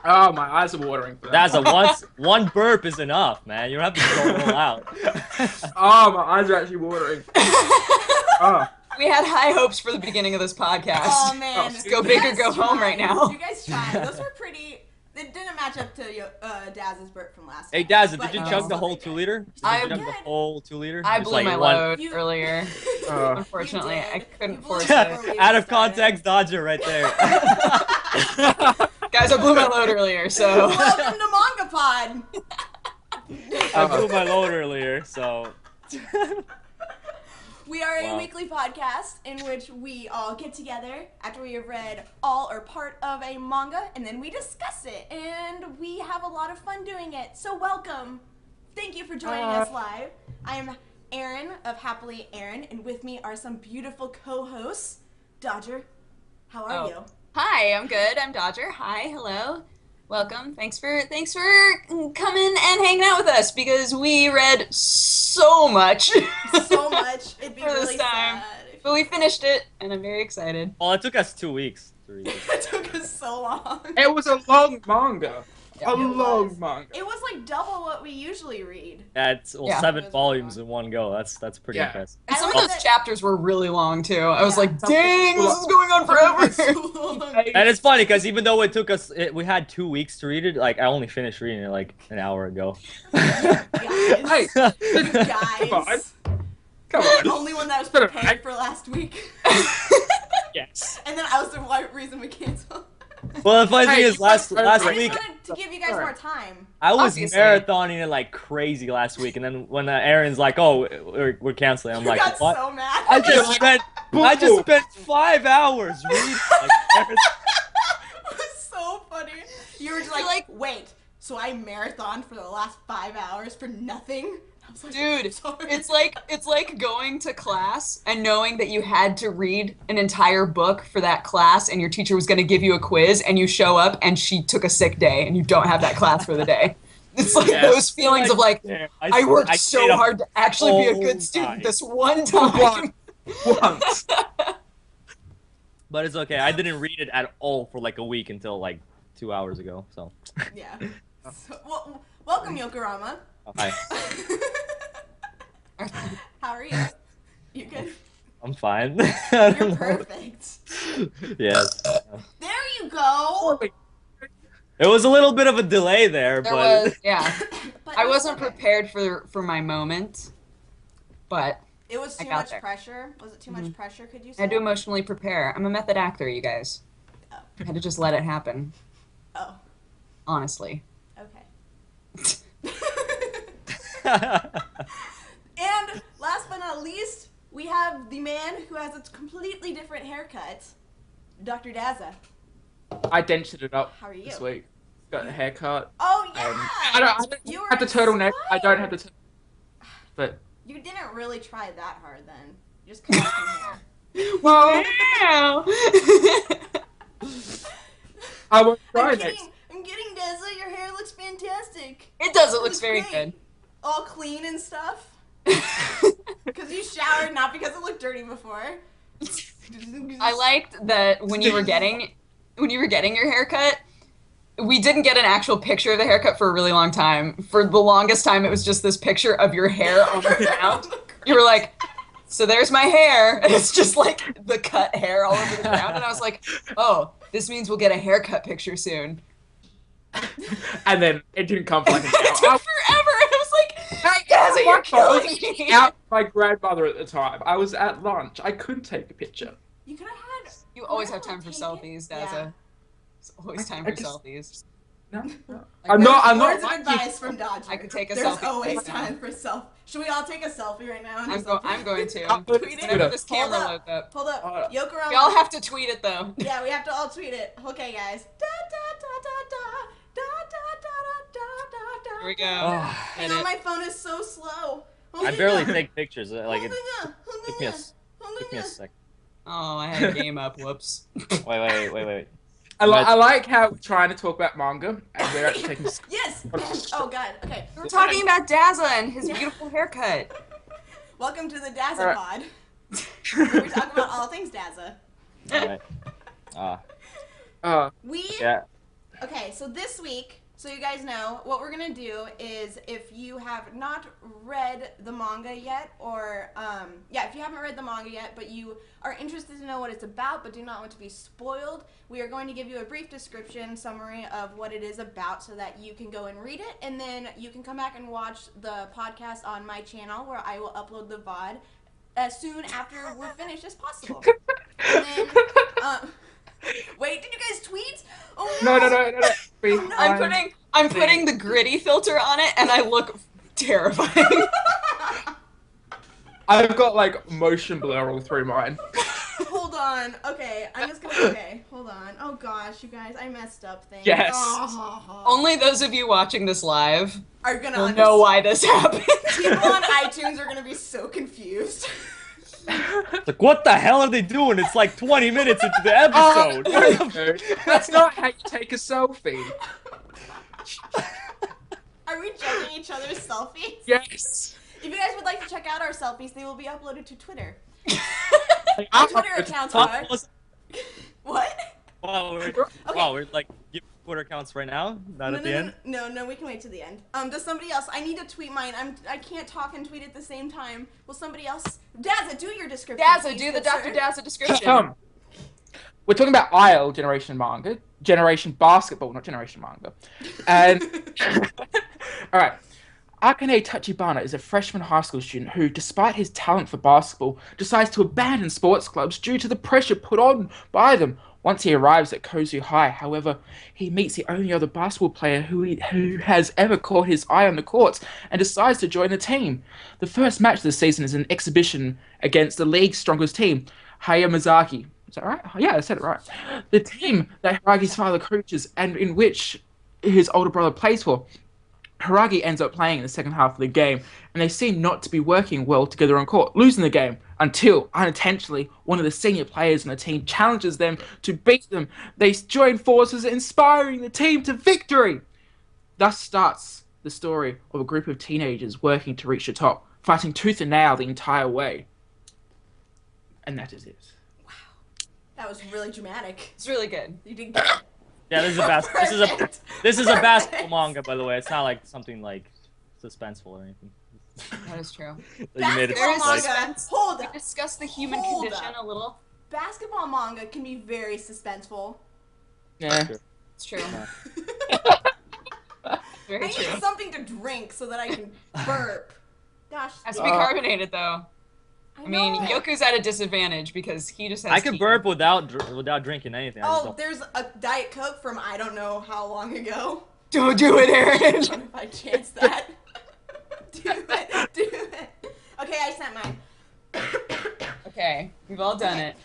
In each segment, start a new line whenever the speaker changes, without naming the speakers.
Oh, my eyes are watering. For that.
That's one burp is enough, man. You don't have to go all out.
Oh, my eyes are actually watering. Oh.
We had high hopes for the beginning of this podcast.
Oh man,
Let's go big or go home right now.
You guys tried. Those were pretty. It didn't match up to Daz's burp from last.
Hey,
time,
Daz,
but
did you
no,
chug the
still
whole
pretty
2
good.
liter? Did
I
you chug
did.
the whole 2 liter?
I
Just
blew
like
my
one-
load
You-
earlier.
Oh.
Unfortunately,
You
I
did.
couldn't
You
force
blew
it.
before we
Out of
started.
context Dodger right there.
Guys, I blew my load earlier, so.
Welcome to MangaPod.
I blew my load earlier, so.
We are a
Wow.
weekly podcast in which we all get together after we have read all or part of a manga, and then we discuss it, and we have a lot of fun doing it. So welcome. Thank you for joining us live. I am Erin of HappiLeeErin, and with me are some beautiful co-hosts. Dodger, how are you?
Hi, I'm good. I'm Dodger. Hi, hello. Welcome. Thanks for coming and hanging out with us because we read so much.
So much. It'd be
For this
really
time.
sad.
But we finished it, and I'm very excited.
Well, it took us 2 weeks to read it.
It took us so long.
It was a long manga.
Yeah.
A
It
long
was.
manga.
It was like double what we usually read.
That's
Yeah.
7
It was
volumes
long.
in one go. That's pretty
Yeah.
impressive.
And
I
some
like
of those
that-
chapters were really long, too. I was
Yeah.
like, dang, this is going on forever.
And it's funny because even though it took us, we had 2 weeks to read it. Like I only finished reading it like an hour ago.
Guys.
Hey,
Guys.
come on. Come on.
Only one that was
Better
prepared
act.
for last week.
Yes.
And then I was the reason we canceled.
Well, the funny thing
Hey,
is, last
you-
I
last
just
week
wanted to give you guys
Alright.
more time.
I was
Obviously.
marathoning it like crazy last week, and then when Aaron's like, "Oh, we're canceling," I'm
You
like,
got
"What?"
so mad.
I just spent 5 hours reading. Like, Aaron's-
It was so funny. You were just like, wait, so I marathoned for the last 5 hours for nothing? I was like,
Dude,
sorry.
it's like going to class and knowing that you had to read an entire book for that class and your teacher was going to give you a quiz and you show up and she took a sick day and you don't have that class for the day. It's like
Yes.
those feelings of like,
Yeah,
I worked
stayed
so
up
hard to actually be a
all
good student
night.
this one time.
Once.
But it's okay. I didn't read it at all for like a week until like 2 hours ago. So,
Yeah. So, well, welcome, Yokorama.
hi.
How are you? You good?
I'm fine.
You're perfect.
Yes.
There you go.
It was a little bit of a delay there,
There
but
was, yeah.
But
I
it was
wasn't
okay.
prepared for my moment, but
It was
I
too
got
much
there.
pressure. Was it too much pressure? Could you say?
I had to emotionally prepare. I'm a method actor, you guys.
Oh.
I had to just let it happen,
Oh,
honestly.
okay. And last but not least, we have the man who has a completely different haircut, Dr. Daza.
I dented it up
How are you?
this week. Got a haircut.
Oh yeah.
I don't
You were
have the turtleneck. I don't have the.
inspired.
But
You didn't really try that hard then. You just cut off some hair.
well,
Wow.
I won't
I'm
try
kidding.
next.
I'm kidding, Daza. Your hair looks fantastic.
It does. It
It
looks very
great.
good.
All clean and stuff. Because you showered, not because it looked dirty before.
I liked that when you were getting your haircut, we didn't get an actual picture of the haircut for a really long time. For the longest time, it was just this picture of your hair on the ground. You were like, so there's my hair. And it's just like the cut hair all over the ground. And I was like, oh, this means we'll get a haircut picture soon.
And then it didn't come for like an
It took
hour.
forever. And I was like, Daza, you're killing me.
Out with my grandmother at the time. I was at lunch. I couldn't take a picture.
You could have had.
You always have time for selfies, Daza.
Yeah.
There's always time
I
for
just-
selfies.
No.
Like,
I'm not
Words of
like you.
advice from Dodger.
I could take a
There's
selfie
always
right now.
time for self. Should we all take a selfie right now?
I'm going to.
I'll put it
Tweet it.
Whenever this
Hold
camera
up.
loads up.
Hold up.
Hold up.
Yokorama.
We all have to tweet it though.
Yeah, we have to all tweet it. Okay, guys. Da da da da da da da da da da da.
Here we go.
Oh,
Hang on, my phone is so slow.
I barely take pictures. Like it took me a
Hold
sec.
Oh, I had a game up. Whoops.
Wait.
I like how we're trying to talk about manga and we're actually taking.
Yes. Oh God. Okay.
We're talking about Daza and his beautiful haircut.
Welcome to the Daza
Alright.
Pod. Where we talk about all things Daza.
Alright.
We
Yeah.
Okay, so this week, so you guys know, what we're gonna do is if you have not read the manga yet, or if you haven't read the manga yet, but you are interested to know what it's about, but do not want to be spoiled, we are going to give you a brief description, summary of what it is about, so that you can go and read it, and then you can come back and watch the podcast on my channel, where I will upload the VOD as soon after we're finished as possible. And then, wait, did you guys tweet? Oh no!
No.
I'm putting the gritty filter on it, and I look terrifying.
I've got like motion blur all through mine.
Hold on. Okay, I'm just gonna. Okay, hold on. Oh gosh, you guys, I messed up things.
Yes.
Only those of you watching this live
Are gonna
will know why this happened.
People on iTunes are gonna be so confused.
Like, what the hell are they doing? It's like 20 minutes into the episode.
That's not how you take a selfie.
Are we judging each other's selfies?
Yes.
If you guys would like to check out our selfies, they will be uploaded to Twitter.
Like,
Our Twitter accounts are. What?
Wow, we're like giving Twitter accounts right now? Not at the end?
No, we can wait to the end. Does somebody else? I need to tweet mine. I can't talk and tweet at the same time. Will somebody else? Dazza, do your description.
Dazza,
please,
do the
good
Dr.
sir.
Dazza description.
We're talking about IL generation manga, generation basketball, not generation manga. And all right, Akane Tachibana is a freshman high school student who, despite his talent for basketball, decides to abandon sports clubs due to the pressure put on by them. Once he arrives at Kozu High, however, he meets the only other basketball player who has ever caught his eye on the courts and decides to join the team. The first match of the season is an exhibition against the league's strongest team, Hayamazaki. Is that right? Yeah, I said it right. The team that Hiragi's father coaches and in which his older brother plays for. Hiragi ends up playing in the second half of the game, and they seem not to be working well together on court, losing the game until, unintentionally, one of the senior players on the team challenges them to beat them. They join forces, inspiring the team to victory. Thus starts the story of a group of teenagers working to reach the top, fighting tooth and nail the entire way. And that is it.
That was really dramatic.
It's really good.
You did good.
Yeah, this is a basketball manga, by the way. It's not like something like suspenseful or anything.
That is true.
You made it
Basketball
like,
manga. Hold
We
up.
discussed the human
Hold
condition
up.
a little.
Basketball manga can be very suspenseful.
Yeah.
It's true.
I
Very
need
true.
something to drink so that I can burp. Gosh.
Has to be carbonated though. I mean,
know.
Yoku's at a disadvantage because he just has
I can
tea.
burp without drinking anything. I just
Oh,
don't-
there's a Diet Coke from I don't know how long ago.
Don't do it,
I don't
Aaron.
know if I chanced that. Do it. Okay, I sent mine.
Okay, we've all done it.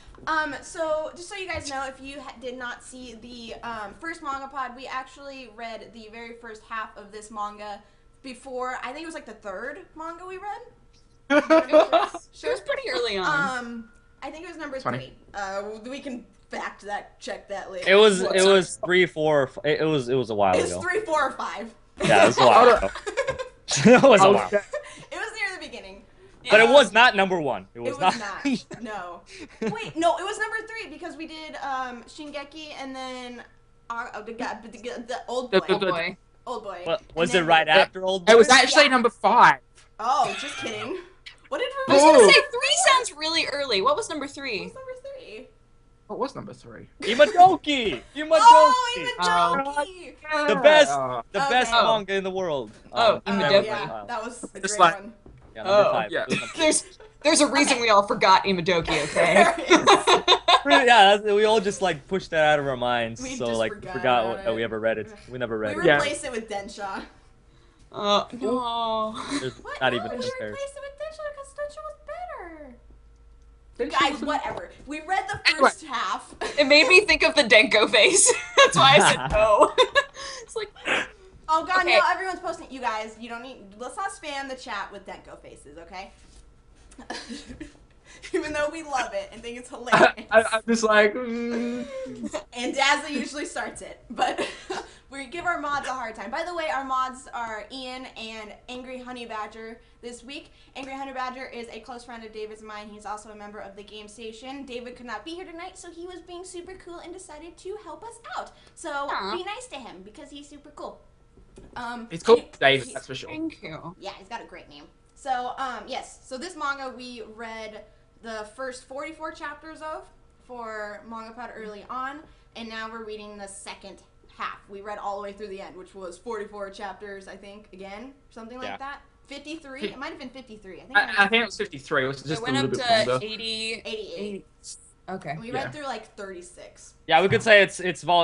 So just so you guys know, if you did not see the first MangaPod, we actually read the very first half of this manga before, I think it was like the third manga we read.
She was pretty early on.
I think it was number
Funny.
3. We can check that later.
It was 3, 4. It was a while
It was
ago.
3, 4, or 5.
Yeah, it was a while ago. It was a while.
It was near the beginning.
But it was not number 1. It was,
It was not. No. Wait, no, it was number 3 because we did Shingeki and then the Old Boy.
Oh boy.
Old Boy.
What, was
And
it
then-
right after Old Boy?
It was actually number 5.
Oh, just kidding. What did
I was
we
gonna
Ooh.
say 3 sounds really early. What was number 3?
What's number 3?
What was number 3?
Imadoki! Imadoki!
Oh, Imadoki!
The best,
Oh.
the best
Oh.
manga in the world.
Oh, Imadoki.
Yeah, that was a
Just
great
like-
one.
Yeah, number
Oh.
5.
Yeah.
It was number-
There's a reason we all forgot Imadoki, okay?
Yeah, we all just like pushed that out of our minds.
We
so
just
like
forgot
forgot
about
that
it.
we ever read it. We never read
We
it.
Yeah.
replaced it with Densha.
No.
There's
What?
not
No,
even
we replaced
compared.
it with Densha because Densha was better.
Densha
Guys,
wasn't-
whatever. We read the
Anyway.
first half.
It made me think of the Denko face. That's why I said no. It's like,
Oh god,
Okay.
no, everyone's posting. You guys, you don't need. Let's not spam the chat with Denko faces, okay? even though we love it and think it's hilarious.
I'm just like,
And Dazza usually starts it, but we give our mods a hard time. By the way, our mods are Ian and Angry Honey Badger this week. Angry Honey Badger is a close friend of David's and mine. He's also a member of the Game Station. David could not be here tonight, so he was being super cool and decided to help us out. So be nice to him because he's super cool.
it's called David, that's for sure.
Thank you.
Yeah, he's got a great name. So, yes. So this manga we read the first 44 chapters of for MangaPod early on, and now we're reading the second half. We read all the way through the end, which was 44 chapters, I think, again, something like that. 53? It might have been 53.
I think it was 53. It was just
It
a
went
little
up
bit
to
longer.
88.
Okay.
We read through like 36.
Yeah, we could say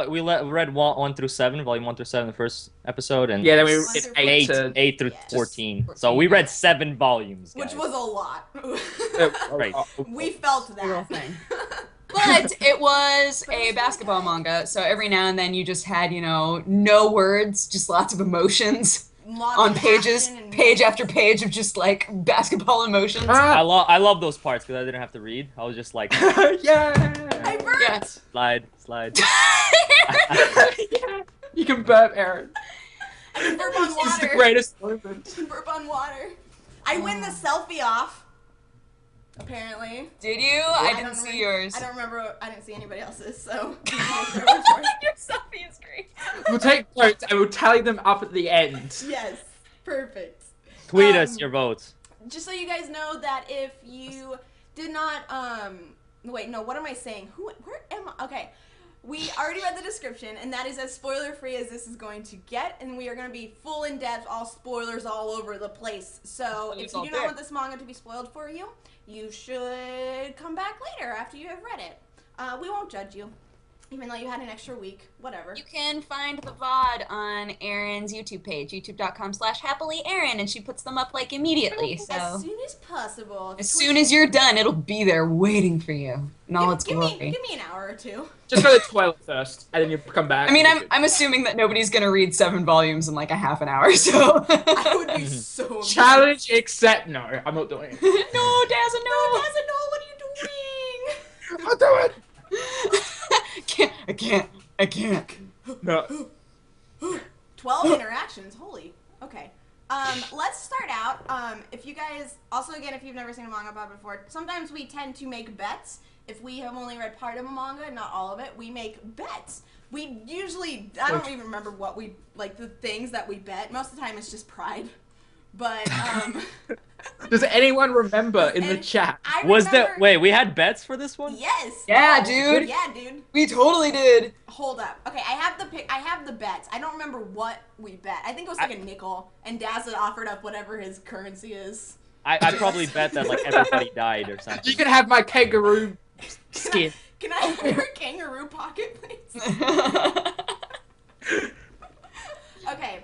we read 1 through 7, volume 1 through 7, the first episode, and
Yeah, then we
One
did
through
8
14.
to...
8 through
Yes.
14. So we read 7 volumes, guys.
Which was a lot.
Right.
We felt
Real
that.
thing. But it was a basketball manga, so every now and then you just had, no words, just lots of emotions
Lots
on
of
pages,
action and
page after page of just like basketball emotions.
I love those parts because I didn't have to read. I was just like,
yeah!
I burped.
Yeah.
slide.
Yeah. You can burp, Aaron.
I can burp on
It's the
water.
greatest moment.
Burp on water. I win the selfie off. Apparently.
Did you? I
don't
didn't see
re-
yours.
I don't remember. I didn't see anybody else's. So.
Your selfie is great.
We'll take votes and we'll tally them up at the end.
Yes. Perfect.
Tweet us your votes.
Just so you guys know that if you did not wait, no, what am I saying? Where am I? Okay. We already read the description, and that is as spoiler-free as this is going to get, and we are going to be full in-depth, all spoilers all over the place. So if you do not want this manga to be spoiled for you, you should come back later after you have read it. We won't judge you, even though you had an extra week, whatever.
You can find the VOD on Erin's YouTube page, youtube.com/HappiLeeErin, and she puts them up like immediately. So
As soon as possible.
as soon as you're done, it'll be there waiting for you in all its
give
glory.
me an hour or two.
Just go to the toilet first, and then you come back.
I mean, I'm assuming that nobody's gonna read 7 volumes in like a half an hour, so.
I would be so impressed.
Challenge accept. No, I'm not doing it.
No, Dazza, no!
Dazza, no, what are you doing?
I'll do it.
I can't.
No.
12 interactions, holy. Okay. Let's start out. If you guys, also again, if you've never seen a manga pod before, sometimes we tend to make bets. If we have only read part of a manga, not all of it, we make bets. We usually, I don't even remember what we, like the things that we bet. Most of the time it's just pride. But,
Does anyone remember in the
And
chat?
I
Was
remember,
there? Wait, we had bets for this one?
Yes.
Yeah, dude.
Yeah, dude.
We totally did.
Hold up. Okay, I have the bets. I don't remember what we bet. I think it was like a nickel, and Dazza offered up whatever his currency is.
I probably bet that like everybody died or something.
You can have my kangaroo skin.
Can I have your kangaroo pocket, please? Okay.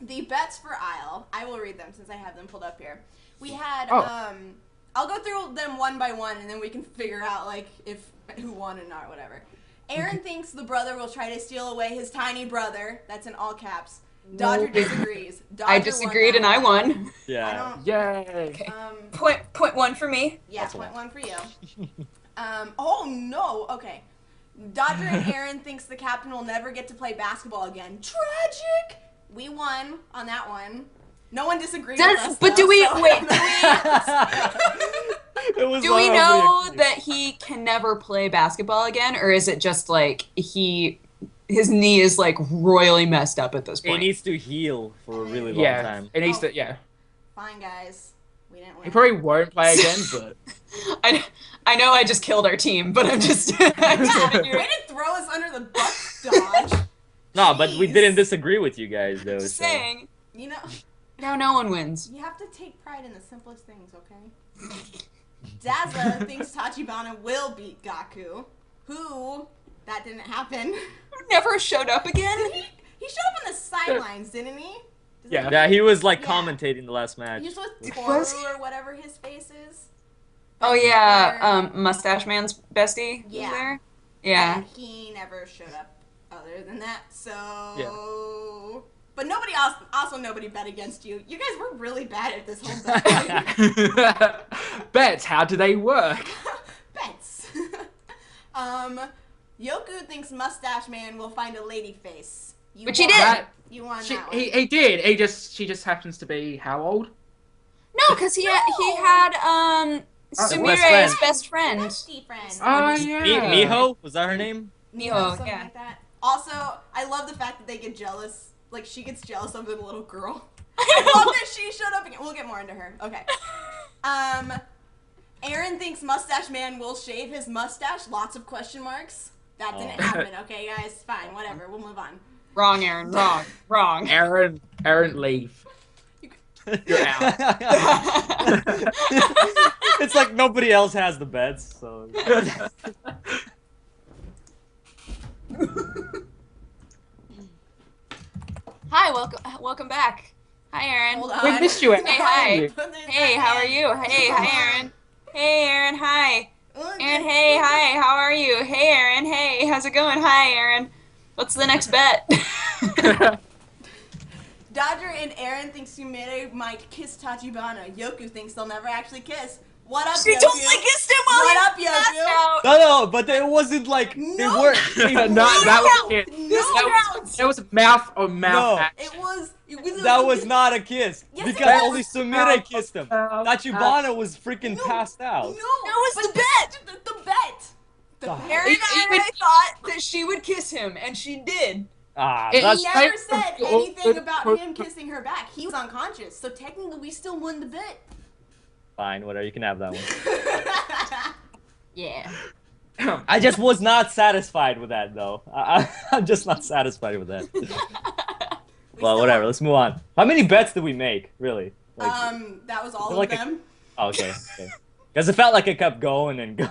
The bets for Isle. I will read them since I have them pulled up here. We had I'll go through them one by one, and then we can figure out like if who won and not whatever. Aaron thinks the brother will try to steal away his tiny brother. That's in all caps. Dodger disagrees. Dodger
I disagreed and I won.
Yeah.
Yay.
Okay.
Um,
Point 1 for me.
yeah,
That's a
point
lot.
1 for you. Oh no. Okay. Dodger and Aaron thinks the captain will never get to play basketball again. Tragic. We won on that one. No one disagreed with us.
But
though,
do we
so-
wait?
It was
Do we
wildly
know
agreed.
that he can never play basketball again, or is it just like his knee is like royally messed up at this
It
point?
needs to heal for a really long
Yeah.
time.
It needs
Oh.
to. Yeah.
Fine, guys. We didn't win.
He probably won't play again, but
I know I just killed our team, but I'm just
Yeah,
figuring-
way to throw us under the bus, Dodge.
No, but we
Jeez.
didn't disagree with you guys though.
just
So.
saying.
You know,
No one wins.
you have to take pride in the simplest things, okay? Dazza thinks Tachibana will beat Gaku, who that didn't happen.
Never showed up again.
He showed up on the sidelines, didn't he? Does
Yeah.
Yeah, he was like
Yeah.
commentating the last match.
He was with
Was
Toru
he?
or whatever his face is.
Oh yeah, Mustache Man's bestie.
Yeah.
Was there? Yeah.
And he never showed up other than that, so But nobody bet against you. You guys were really bad at this whole bet.
Bets, how do they work?
Bets. Yoku thinks Mustache Man will find a lady face.
Which he did.
You won that one.
He did. She just happens to be how old?
No, because he had Sumire's best friend.
Bestie friend.
Oh yeah.
Miho? Was that her name?
Miho,
Something
yeah.
like that. Also, I love the fact that they get jealous. Like, she gets jealous of the little girl. I love that she showed up again. We'll get more into her. Okay. Aaron thinks Mustache Man will shave his mustache. Lots of question marks. That didn't happen. Okay, guys. Fine. Whatever. We'll move on.
Wrong, Aaron. Wrong.
Aaron, leave. You're out.
It's like nobody else has the beds, so.
Hi, welcome back. Hi, Aaron.
Hold on.
We missed you, Aaron.
Hey, hi. Hey, how are you? Hey, hi, Aaron. Hey, Aaron. Hi. Aaron, hey, hi. How are you? Hey, Aaron. Hey, how's it going? Hi, Aaron. What's the next bet?
Dodger and Aaron think Sumire might kiss Tachibana. Yoku thinks they'll never actually kiss. What up,
She
Yoku?
totally kissed him while
What
he
up,
was passed
Yoku?
out.
No, but it wasn't like they
No.
weren't.
No, that was it.
This counts.
That was mouth on mouth.
No.
action.
It was
That was not a kiss
Yes, it
because
was.
only Sumire kissed him. Tachibana was freaking passed out.
No,
That was
but
the bet.
The bet. The
Ah.
bet.
Aaron and I thought that she would kiss him, and she did.
Ah,
It-
that's
He never
right.
said anything about him kissing her back. He was unconscious, so technically we still won the bet.
fine. Whatever, you can have that one.
Yeah.
I just was not satisfied with that, though. I'm just not satisfied with that. Well, whatever. Let's move on. How many bets did we make, really? Like,
That was all of
like a-
them.
oh, okay. Because it felt like it kept going and going.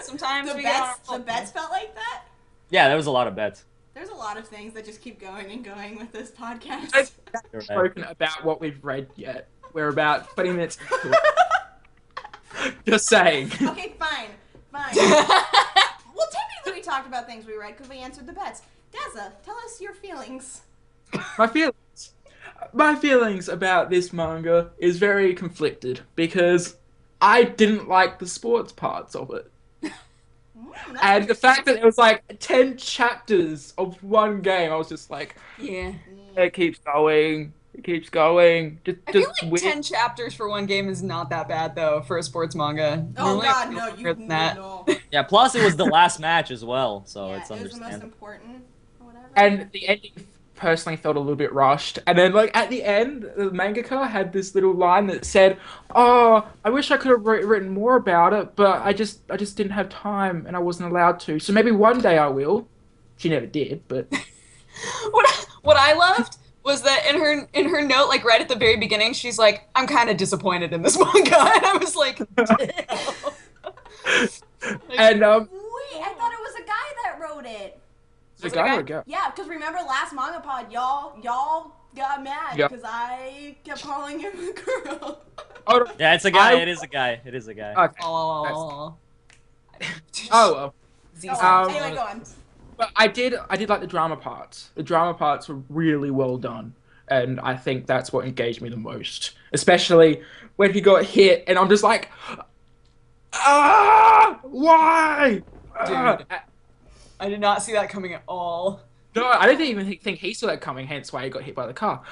Sometimes
The
we get
bets, the bets felt like that.
Yeah, there was a lot of bets.
There's a lot of things that just keep going and going with this podcast.
I've
You're right.
spoken about what we've read yet. We're about 20 minutes into it. Just saying.
Okay, fine. Well, technically we talked about things we read because we answered the bets. Daza, tell us your feelings.
My feelings about this manga is very conflicted because I didn't like the sports parts of it.
That's
And the fact that it was like 10 chapters of one game, I was just like,
Yeah.
it keeps going. It keeps going.
I feel like
weird.
10 chapters for one game is not that bad, though, for a sports manga.
Oh
Normally, I
God,
feel
no!
longer
You
than that.
no.
Yeah, plus it was the last match as well, so
Yeah,
it's
it was the most
understandable.
important. Or whatever.
And the ending personally felt a little bit rushed. And then, like, at the end, the mangaka had this little line that said, "Oh, I wish I could have written more about it, but I just didn't have time and I wasn't allowed to. So maybe one day I will." She never did, but
What I loved was that in her note, like right at the very beginning, she's like, "I'm kind of disappointed in this manga," and I was like, "Damn."
and
Wait, I thought it was a guy that wrote it.
the
Was it a
guy
guy?
or a girl?
Yeah, because remember last MangaPod, y'all got mad
Yep.
because I kept calling him a girl.
Oh,
Yeah, it's a guy.
I-
It is a guy. It is a guy.
okay.
Oh.
Oh well.
Anyway, go on.
But I did like the drama parts. The drama parts were really well done, and I think that's what engaged me the most. Especially when he got hit, and I'm just like, why?
Dude. I did not see that coming at all.
No, I don't even think he saw that coming. Hence why he got hit by the car.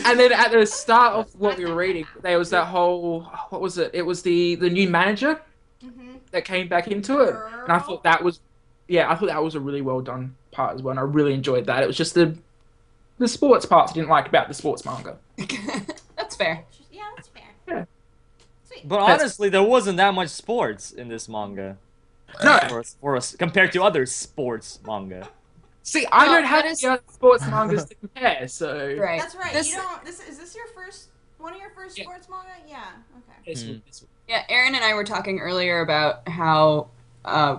And then at the start of what we were reading, there was that whole what was it? It was the new manager that came back into it, and I thought that was a really well done part as well, and I really enjoyed that. It was just the sports parts I didn't like about the sports manga.
That's fair.
Yeah, that's fair.
Yeah.
Sweet.
But honestly, there wasn't that much sports in this manga.
No,
For us, compared to other sports manga.
see, I
No,
don't have
that is-
any other sports mangas to compare, so
Right.
That's right.
This-
You don't. Is this your first one of your first
Yeah.
sports manga? Yeah. Okay.
This-
Yeah, Aaron and I were talking earlier about how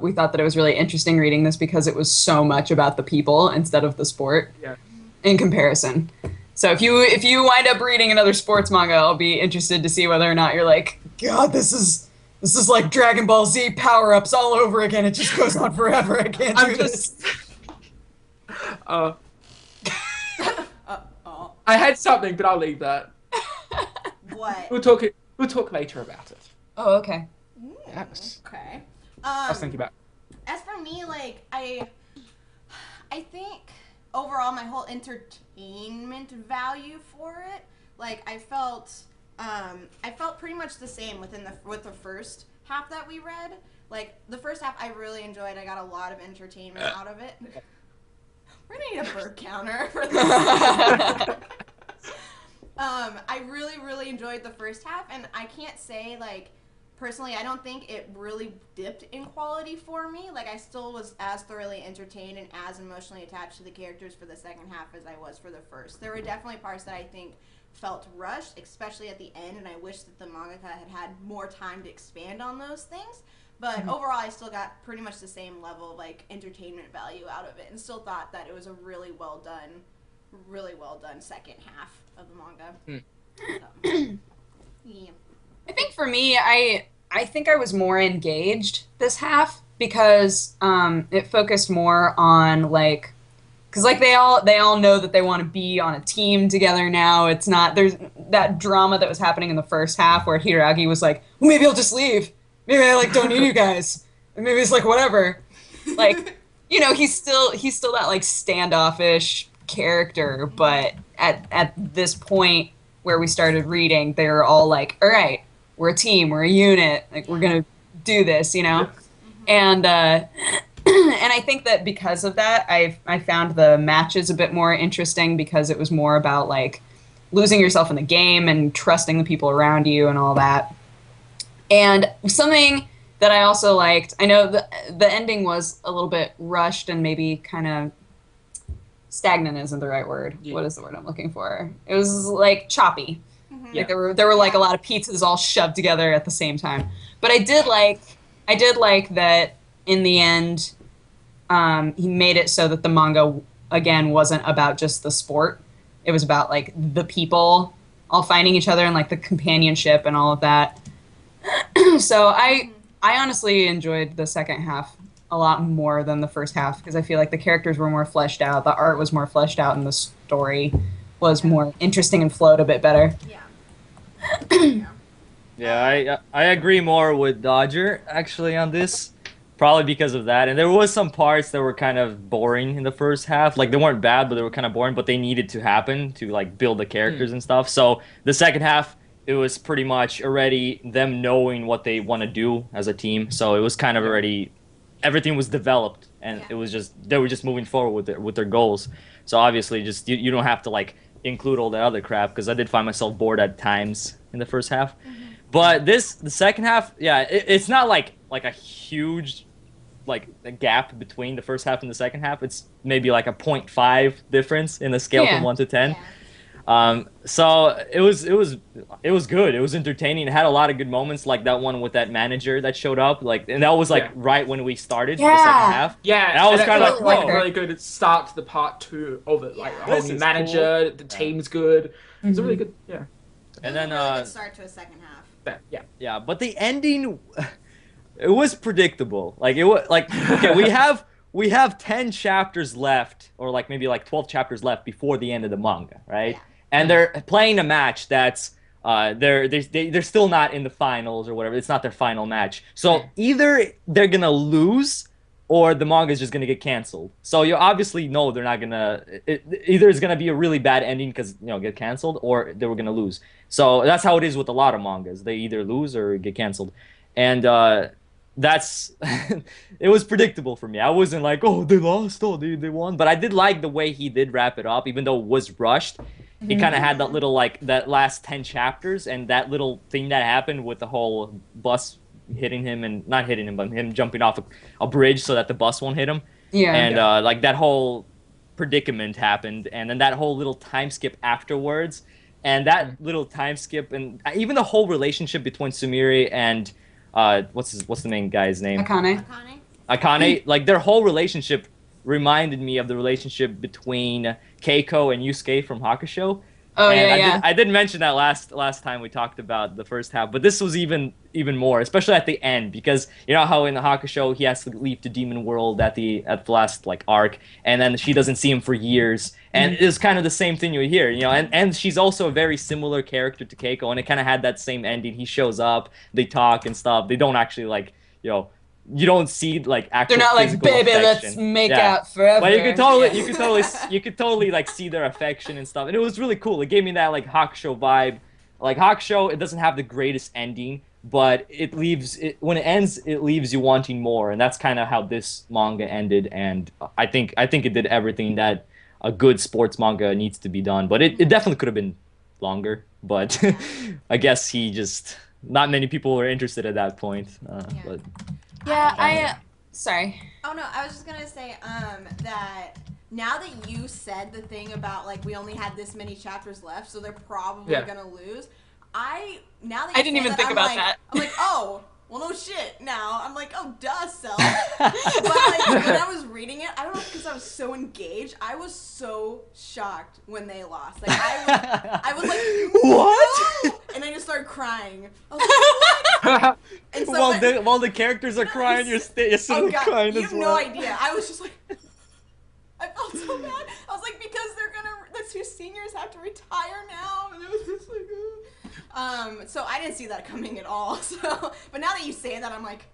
we thought that it was really interesting reading this because it was so much about the people instead of the sport.
Yeah.
In comparison. So if you wind up reading another sports manga, I'll be interested to see whether or not you're like, God, this is like Dragon Ball Z power-ups all over again. It just goes on forever. I can't do
I'm
this.
just I had something, but I'll leave that.
What?
We'll talk later about it.
Oh, okay.
Yes.
Okay.
I was thinking about.
As for me, like I think overall my whole entertainment value for it, like I felt pretty much the same with the first half that we read. Like the first half I really enjoyed. I got a lot of entertainment out of it. We're gonna need a bird counter for this. I really, really enjoyed the first half, and I can't say, like, personally, I don't think it really dipped in quality for me. Like, I still was as thoroughly entertained and as emotionally attached to the characters for the second half as I was for the first. There were definitely parts that I think felt rushed, especially at the end, and I wish that the mangaka had had more time to expand on those things. But overall, I still got pretty much the same level of, like, entertainment value out of it, and still thought that it was a really well done second half of the manga. So, yeah.
I think for me, I think I was more engaged this half because it focused more on like, because like they all know that they want to be on a team together now. It's not there's that drama that was happening in the first half where Hiroyuki was like, well, maybe I'll just leave. Maybe I like don't need you guys. And maybe it's like whatever. Like, you know, he's still that like standoffish character, but at this point where we started reading, they were all like, all right, we're a team, we're a unit, like we're gonna do this, you know. And and I think that because of that, I found the matches a bit more interesting because it was more about like losing yourself in the game and trusting the people around you and all that. And something that I also liked, I know the ending was a little bit rushed and maybe kind of stagnant isn't the right word. Yeah. What is the word I'm looking for? It was like choppy.
Yeah.
Like there were like a lot of pizzas all shoved together at the same time. But I did like that in the end, he made it so that the manga again wasn't about just the sport. It was about like the people all finding each other and like the companionship and all of that. So I honestly enjoyed the second half a lot more than the first half because I feel like the characters were more fleshed out, the art was more fleshed out, and the story was more interesting and flowed a bit better.
Yeah.
Yeah, I agree more with Dodger actually on this, probably because of that. And there was some parts that were kind of boring in the first half. Like they weren't bad, but they were kind of boring. But they needed to happen to like build the characters and stuff. So the second half, it was pretty much already them knowing what they want to do as a team. So it was kind of already everything was developed, and it was just they were just moving forward with their goals. So obviously, just you don't have to like include all that other crap because I did find myself bored at times in the first half. But the second half, yeah, it's not like a huge like a gap between the first half and the second half. It's maybe like a 0.5 difference in the scale from 1 to 10.
Yeah.
So it was good. It was entertaining. It had a lot of good moments, like that one with that manager that showed up, like, and that was like right when we started the second half.
Yeah,
and I was kind of like, whoa,
really good start to the part 2 of it. Like,
This
whole new
is
manager,
cool.
the team's good. It's a really good, yeah.
It
And
was
then
a really good start to a second half.
yeah, but the ending, it was predictable. Like it was like okay, we have 10 chapters left, or like maybe like 12 chapters left before the end of the manga, right?
Yeah.
And they're playing a match that's they're still not in the finals or whatever. It's not their final match. So either they're gonna lose or the manga is just gonna get canceled. So you obviously know they're not gonna. Either it's gonna be a really bad ending because get canceled, or they were gonna lose. So that's how it is with a lot of mangas. They either lose or get canceled, and that's it was predictable for me. I wasn't like, oh, they lost, oh, they won, but I did like the way he did wrap it up, even though it was rushed. He kind of had that little like that last 10 chapters and that little thing that happened with the whole bus hitting him and not hitting him, but him jumping off a bridge so that the bus won't hit him.
Yeah.
And like that whole predicament happened, and then that whole little time skip afterwards, and that little time skip, and even the whole relationship between Sumire and what's the main guy's name? Akane. Like their whole relationship reminded me of the relationship between Keiko and Yusuke from Hakusho.
Oh,
and
yeah.
I did mention that last time we talked about the first half, but this was even even more, especially at the end, because you know how in the Hakusho he has to leave the demon world at the last like arc, and then she doesn't see him for years, and it's kind of the same thing you hear, you know, and she's also a very similar character to Keiko, and it kind of had that same ending. He shows up, they talk and stuff. They don't actually like, you know, you don't see like actual.
They're not like,
physical
baby,
affection.
let's make out forever.
But you could totally like see their affection and stuff, and it was really cool. It gave me that like Hakusho vibe. Like Hakusho, it doesn't have the greatest ending, but when it ends, it leaves you wanting more, and that's kind of how this manga ended. And I think it did everything that a good sports manga needs to be done. But it definitely could have been longer. But I guess not many people were interested at that point. But
sorry.
Oh no, I was just gonna say that now that you said the thing about like we only had this many chapters left, so they're probably gonna lose. I didn't
even think about that.
I'm like, oh, well, no shit. Now I'm like, oh, duh, self. But like when I was reading it, I don't know, because I was so engaged. I was so shocked when they lost. Like I was like,
what?
No! And I just started crying. I was like, what? And so
while the characters are crying, you're sitting crying as well.
You have no idea. I was just like, I felt so bad. I was like, because the two seniors have to retire now, and it was just like, so I didn't see that coming at all. So, but now that you say that, I'm like,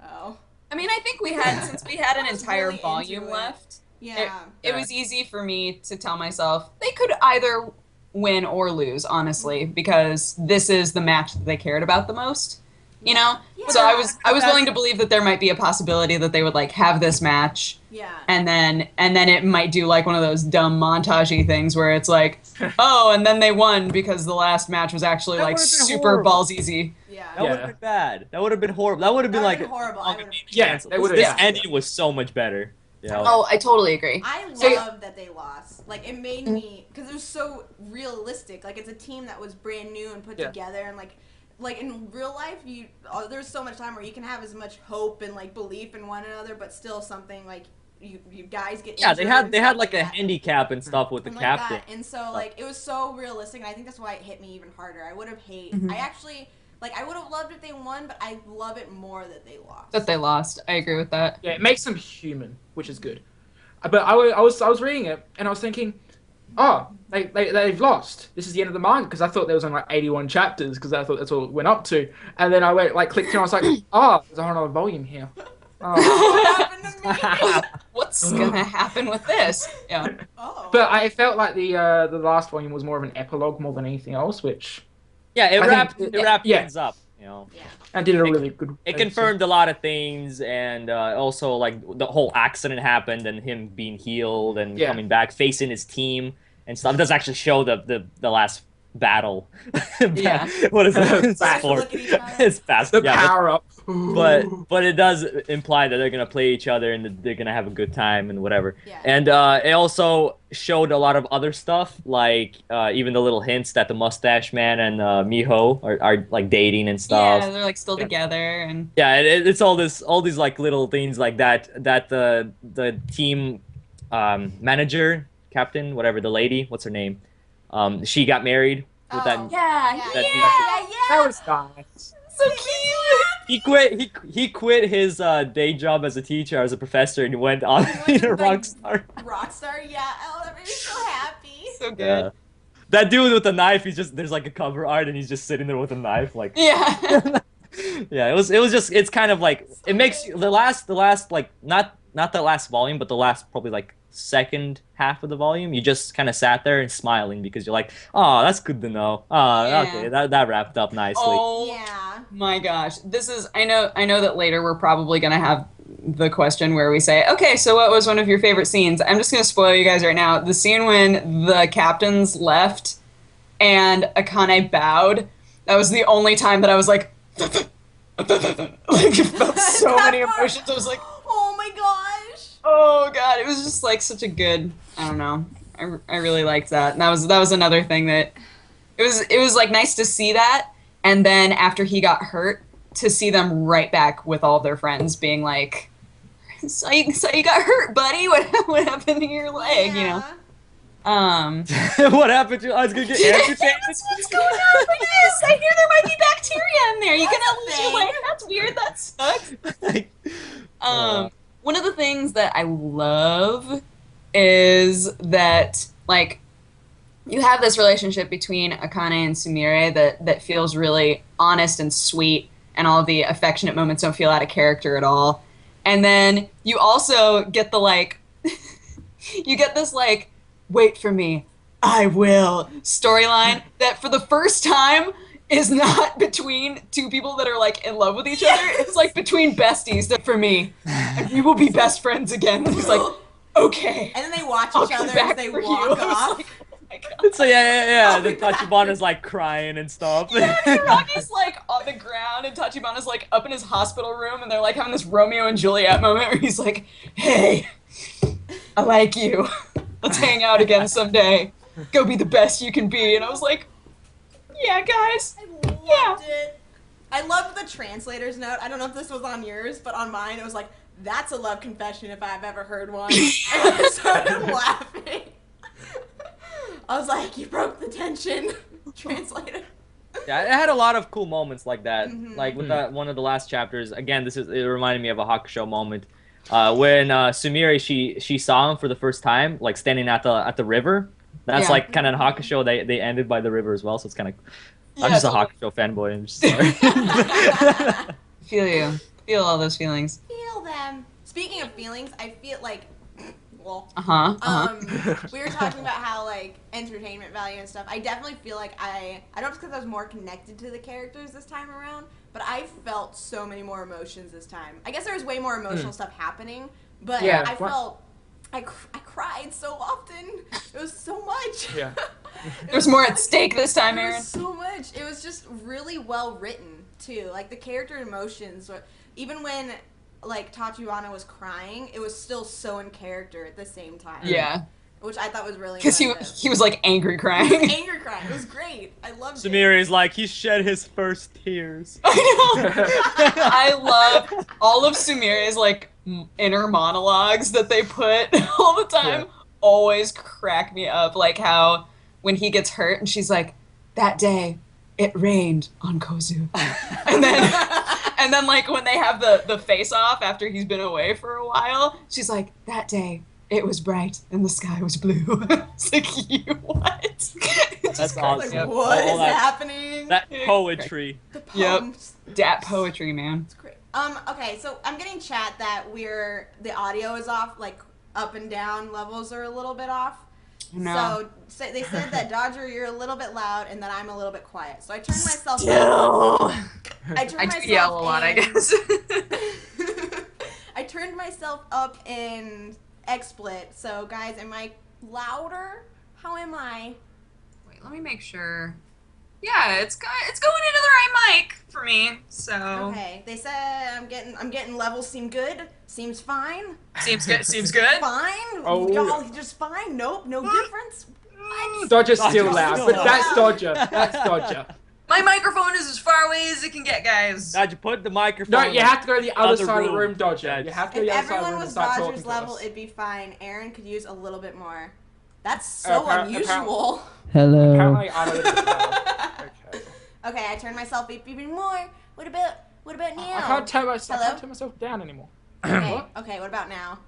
oh.
I mean, I think since we had an entire
really
volume left,
yeah,
it was easy for me to tell myself they could either win or lose, honestly, because this is the match that they cared about the most. You know,
Yeah.
so I was willing to believe that there might be a possibility that they would like have this match,
yeah,
and then it might do like one of those dumb montagey things where it's like, oh, and then they won because the last match was actually
That
like
would've been
super
horrible.
balls easy.
yeah.
That would have been bad. That would have been horrible. That would have been like
horrible.
Yeah, they would've-
this
yeah.
ending was so much better. You know?
Oh, I totally agree.
I
So-
love that they lost. Like, it made me, because it was so realistic. Like, it's a team that was brand new and put together, and like in real life, there's so much time where you can have as much hope and like belief in one another, but still something like you guys get
Yeah,
injured
they
and
had
stuff
like a
that.
handicap and stuff with the
And
captain.
like that. And so like it was so realistic, and I think that's why it hit me even harder. I would have I actually I would have loved if they won, but I love it more that they lost.
That they lost. I agree with that.
Yeah, it makes them human, which is good. But I was reading it and I was thinking, oh, they've lost. This is the end of the manga, because I thought there was only like 81 chapters, because I thought that's all it went up to. And then I clicked and I was like, oh, there's a whole other volume here. Oh.
What happened to me?
What's gonna happen with this? Yeah.
Oh.
But I felt like the last volume was more of an epilogue more than anything else, which
Yeah, it
I
wrapped
think-
things up. You know,
Yeah.
I did a really good.
it confirmed a lot of things, and also like the whole accident happened, and him being healed and coming back, facing his team and stuff. It does actually show the last battle.
Yeah.
What is it? It's
Look
sport.
at each other.
It's fast.
The
Yeah,
power up.
but it does imply that they're gonna play each other and that they're gonna have a good time and whatever.
Yeah.
And it also showed a lot of other stuff, like even the little hints that the mustache man and Miho are like dating and stuff.
Yeah, they're like still together, and
Yeah, it's all these like little things like that the team manager, captain, whatever, the lady, what's her name? She got married with that.
yeah,
That was nice.
so cute.
He quit his day job as a teacher, as a professor, and he went on being a rock star.
Rockstar, yeah. Oh, that made me so happy.
So good.
Yeah. That dude with the knife, there's like a cover art and he's just sitting there with a knife, like
Yeah.
yeah, it's kind of like it makes you the last like not the last volume, but the last probably like second half of the volume, you just kind of sat there and smiling because you're like, oh, that's good to know. Okay, that wrapped up nicely.
Oh
Yeah.
my gosh, this is. I know that later we're probably gonna have the question where we say, okay, so what was one of your favorite scenes? I'm just gonna spoil you guys right now. The scene when the captains left and Akane bowed. That was the only time that I was like, like felt so many emotions. I was like,
Oh my gosh.
oh god, it was just like such a good. I don't know. I really liked that. And that was another thing that it was like nice to see that, and then after he got hurt, to see them right back with all their friends being like, so you got hurt, buddy. What happened to your leg? You know.
What happened to? I was gonna get amputated.
What's going on with this? I hear there might be bacteria in there. You can lose your leg. That's weird. That sucks. One of the things that I love is that, like, you have this relationship between Akane and Sumire that feels really honest and sweet, and all of the affectionate moments don't feel out of character at all. And then you also get the, like, you get this, like, wait for me, I will storyline that for the first time is not between two people that are, like, in love with each other. It's, like, between besties that for me, and we will be best friends again. He's like, okay.
And then they watch each other as they walk off.
Like, oh my God.
So yeah. The Tachibana's like crying and stuff.
Yeah, Hiragi's like on the ground and Tachibana's like up in his hospital room, and they're like having this Romeo and Juliet moment where he's like, hey, I like you. Let's hang out again someday. Go be the best you can be. And I was like, yeah, guys.
I loved it. I loved the translator's note. I don't know if this was on yours, but on mine it was like, that's a love confession if I've ever heard one. And I started laughing. I was like, you broke the tension, translator.
Yeah, it had a lot of cool moments like that. Like with that one of the last chapters. Again, it reminded me of a Hakusho moment. When Sumire she saw him for the first time, like standing at the river. That's like kind of in Hakusho. They ended by the river as well, so it's kind of. I'm just a Hakusho fanboy. I'm just sorry.
Feel you. Feel all those feelings.
Feel them. Speaking of feelings, I feel like, well, we were talking about how, like, entertainment value and stuff. I definitely feel like I don't know if it's because I was more connected to the characters this time around, but I felt so many more emotions this time. I guess there was way more emotional stuff happening, but
Yeah,
I felt, I cried so often. It was so much.
Yeah.
There's more at stake this time,
It
Aaron.
was so much. It was just really well written, too. Like, the character emotions, even when, like, Tachibana was crying, it was still so in character at the same time.
Yeah.
Which I thought was really
Because
impressive.
he was like angry crying.
Anger crying. It was great. I loved it.
Sumire is like, he shed his first tears.
I know. I love all of Sumire's like inner monologues that they put all the time.
Yeah.
Always crack me up. Like how when he gets hurt and she's like, that day it rained on Kozu. And then like when they have the face off after he's been away for a while, she's like, that day it was bright and the sky was blue. It's like, you what?
That's awesome.
Like, what is happening?
That poetry.
The poems.
Dat poetry, man.
It's great. Okay, so I'm getting chat that the audio is off, like up and down levels are a little bit off.
No.
So they said that Dodger, you're a little bit loud and that I'm a little bit quiet. So I turned myself up.
I yell a lot, I guess.
I turned myself up in XSplit. So guys, am I louder? How am I?
Wait, let me make sure. Yeah, it's going into the right mic for me. So
Okay, they said I'm getting levels seem good. Seems fine.
seems good. Seems good.
Fine.
Oh.
Y'all just fine. Nope, no difference. What?
Dodger's still
Dodger's
loud,
still
but
loud.
that's Dodger. That's Dodger.
My microphone is as far away as it can get, guys.
Did you put the microphone?
No, you have to go to the other
Other
side of the
room.
room, Dodger.
Yeah,
You have to go to
If
the other side of the
everyone
room and
was
start talking
Dodger's
to
level,
us.
it'd be fine. Aaron could use a little bit more. That's so
Apparently-
unusual.
Hello.
Apparently, I'm a little bit loud. Okay.
Okay, I turned myself up even more. What about now?
I can't turn
Hello?
myself down anymore.
Okay, okay, what about now?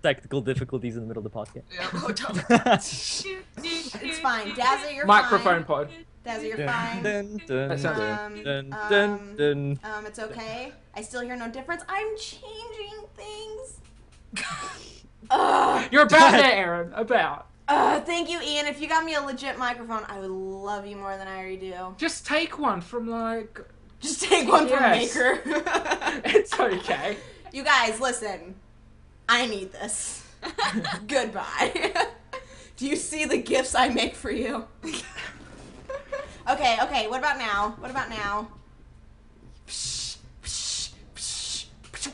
Technical difficulties in the middle of the podcast.
It's fine. Dazza, you're
Microphone
fine.
pod.
Dazza, you're fine.
That sounds
Dun.
It's okay. I still hear no difference. I'm changing things.
You're about there, Aaron. About.
Thank you, Ian. If you got me a legit microphone, I would love you more than I already do.
Just take one from like.
Just take one from
Yes.
Maker.
It's okay.
You guys, listen. I need this. Goodbye. Do you see the gifts I make for you? Okay, what about now?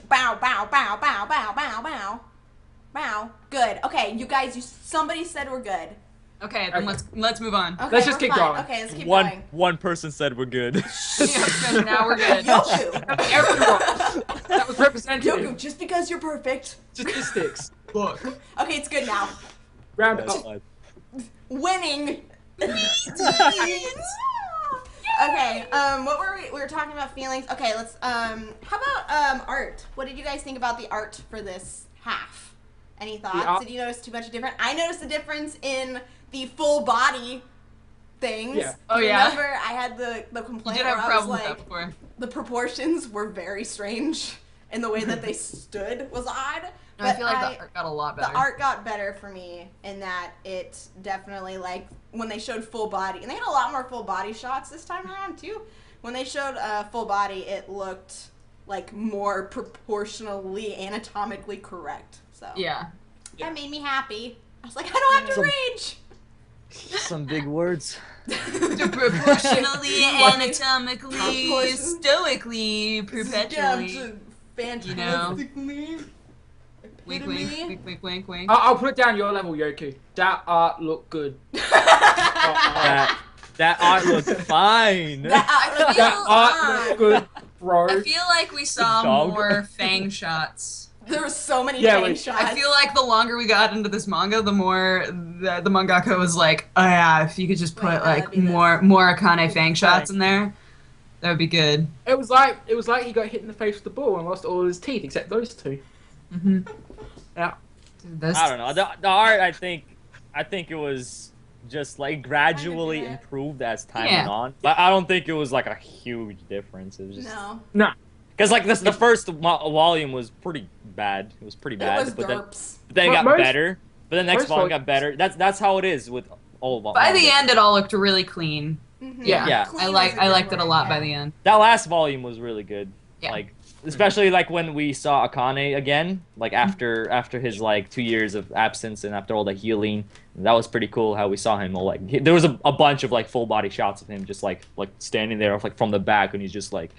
Bow, bow, bow, bow, bow, bow, bow. Bow. Good. Okay, you guys, somebody said we're good.
Okay, then let's move on.
Okay,
Let's just
we're
keep
fine.
going.
Okay, let's keep going.
One person said we're good.
Yep, now we're good.
Yoku.
Everyone. That was representative.
Yoku, just because you're perfect.
Statistics.
Look.
Okay, it's good now.
Round
That's
up.
fine.
Winning. Okay, what were we were talking about feelings. Okay, let's how about art? What did you guys think about the art for this half? Any thoughts? Did you notice too much different? I noticed a difference in the full body things.
Yeah.
Oh, yeah?
Remember I had the
You
complaint
did
where
have a
I was
problem with
like
that before.
the proportions were very strange and the way that they stood was odd.
No, I feel like the art got a lot better.
The art got better for me in that it definitely, like, when they showed full body, and they had a lot more full body shots this time around, too. When they showed full body, it looked, like, more proportionally, anatomically correct. So
Yeah.
that made me happy. I was like, I don't have to rage!
Some big words.
Proportionally, anatomically, stoically, perpetually.
Fantastically.
Wink, wink, wink, wink, wink, wink.
I'll put it down your level, Yoku. That art looked good.
That art looked fine.
That art looked good, bro.
I feel like we saw
dog.
more Fang shots.
There were so many
Yeah,
fang
we-
shots.
I feel like the longer we got into this manga, the more the mangaka was like, oh yeah, if you could just put
Wait,
like
that'd be
more Akane Fang shots in there, that would be good.
It was like he got hit in the face with the ball and lost all his teeth except those two.
Mm-hmm.
Yeah.
I don't know. The art, I think it was just like gradually
Kinda good.
improved as time
Yeah.
went on. But I don't think it was like a huge difference. It was just
No.
because like the first volume was pretty bad. It was pretty bad.
It was
but
derps.
then it got
Most-
better. But the next
most
volume
vol-
got better. That's how it is with all of
By the
manga.
end, it all looked really clean.
Mhm.
Yeah.
Yeah.
Clean
I
was
like
a
I
good
liked it a
word,
lot
yeah.
by the end.
That last volume was really good.
Yeah.
Like especially like when we saw Akane again, like after his like 2 years of absence and after all the healing, that was pretty cool how we saw him. All like there was a bunch of like full body shots of him just like standing there like from the back, and he's just like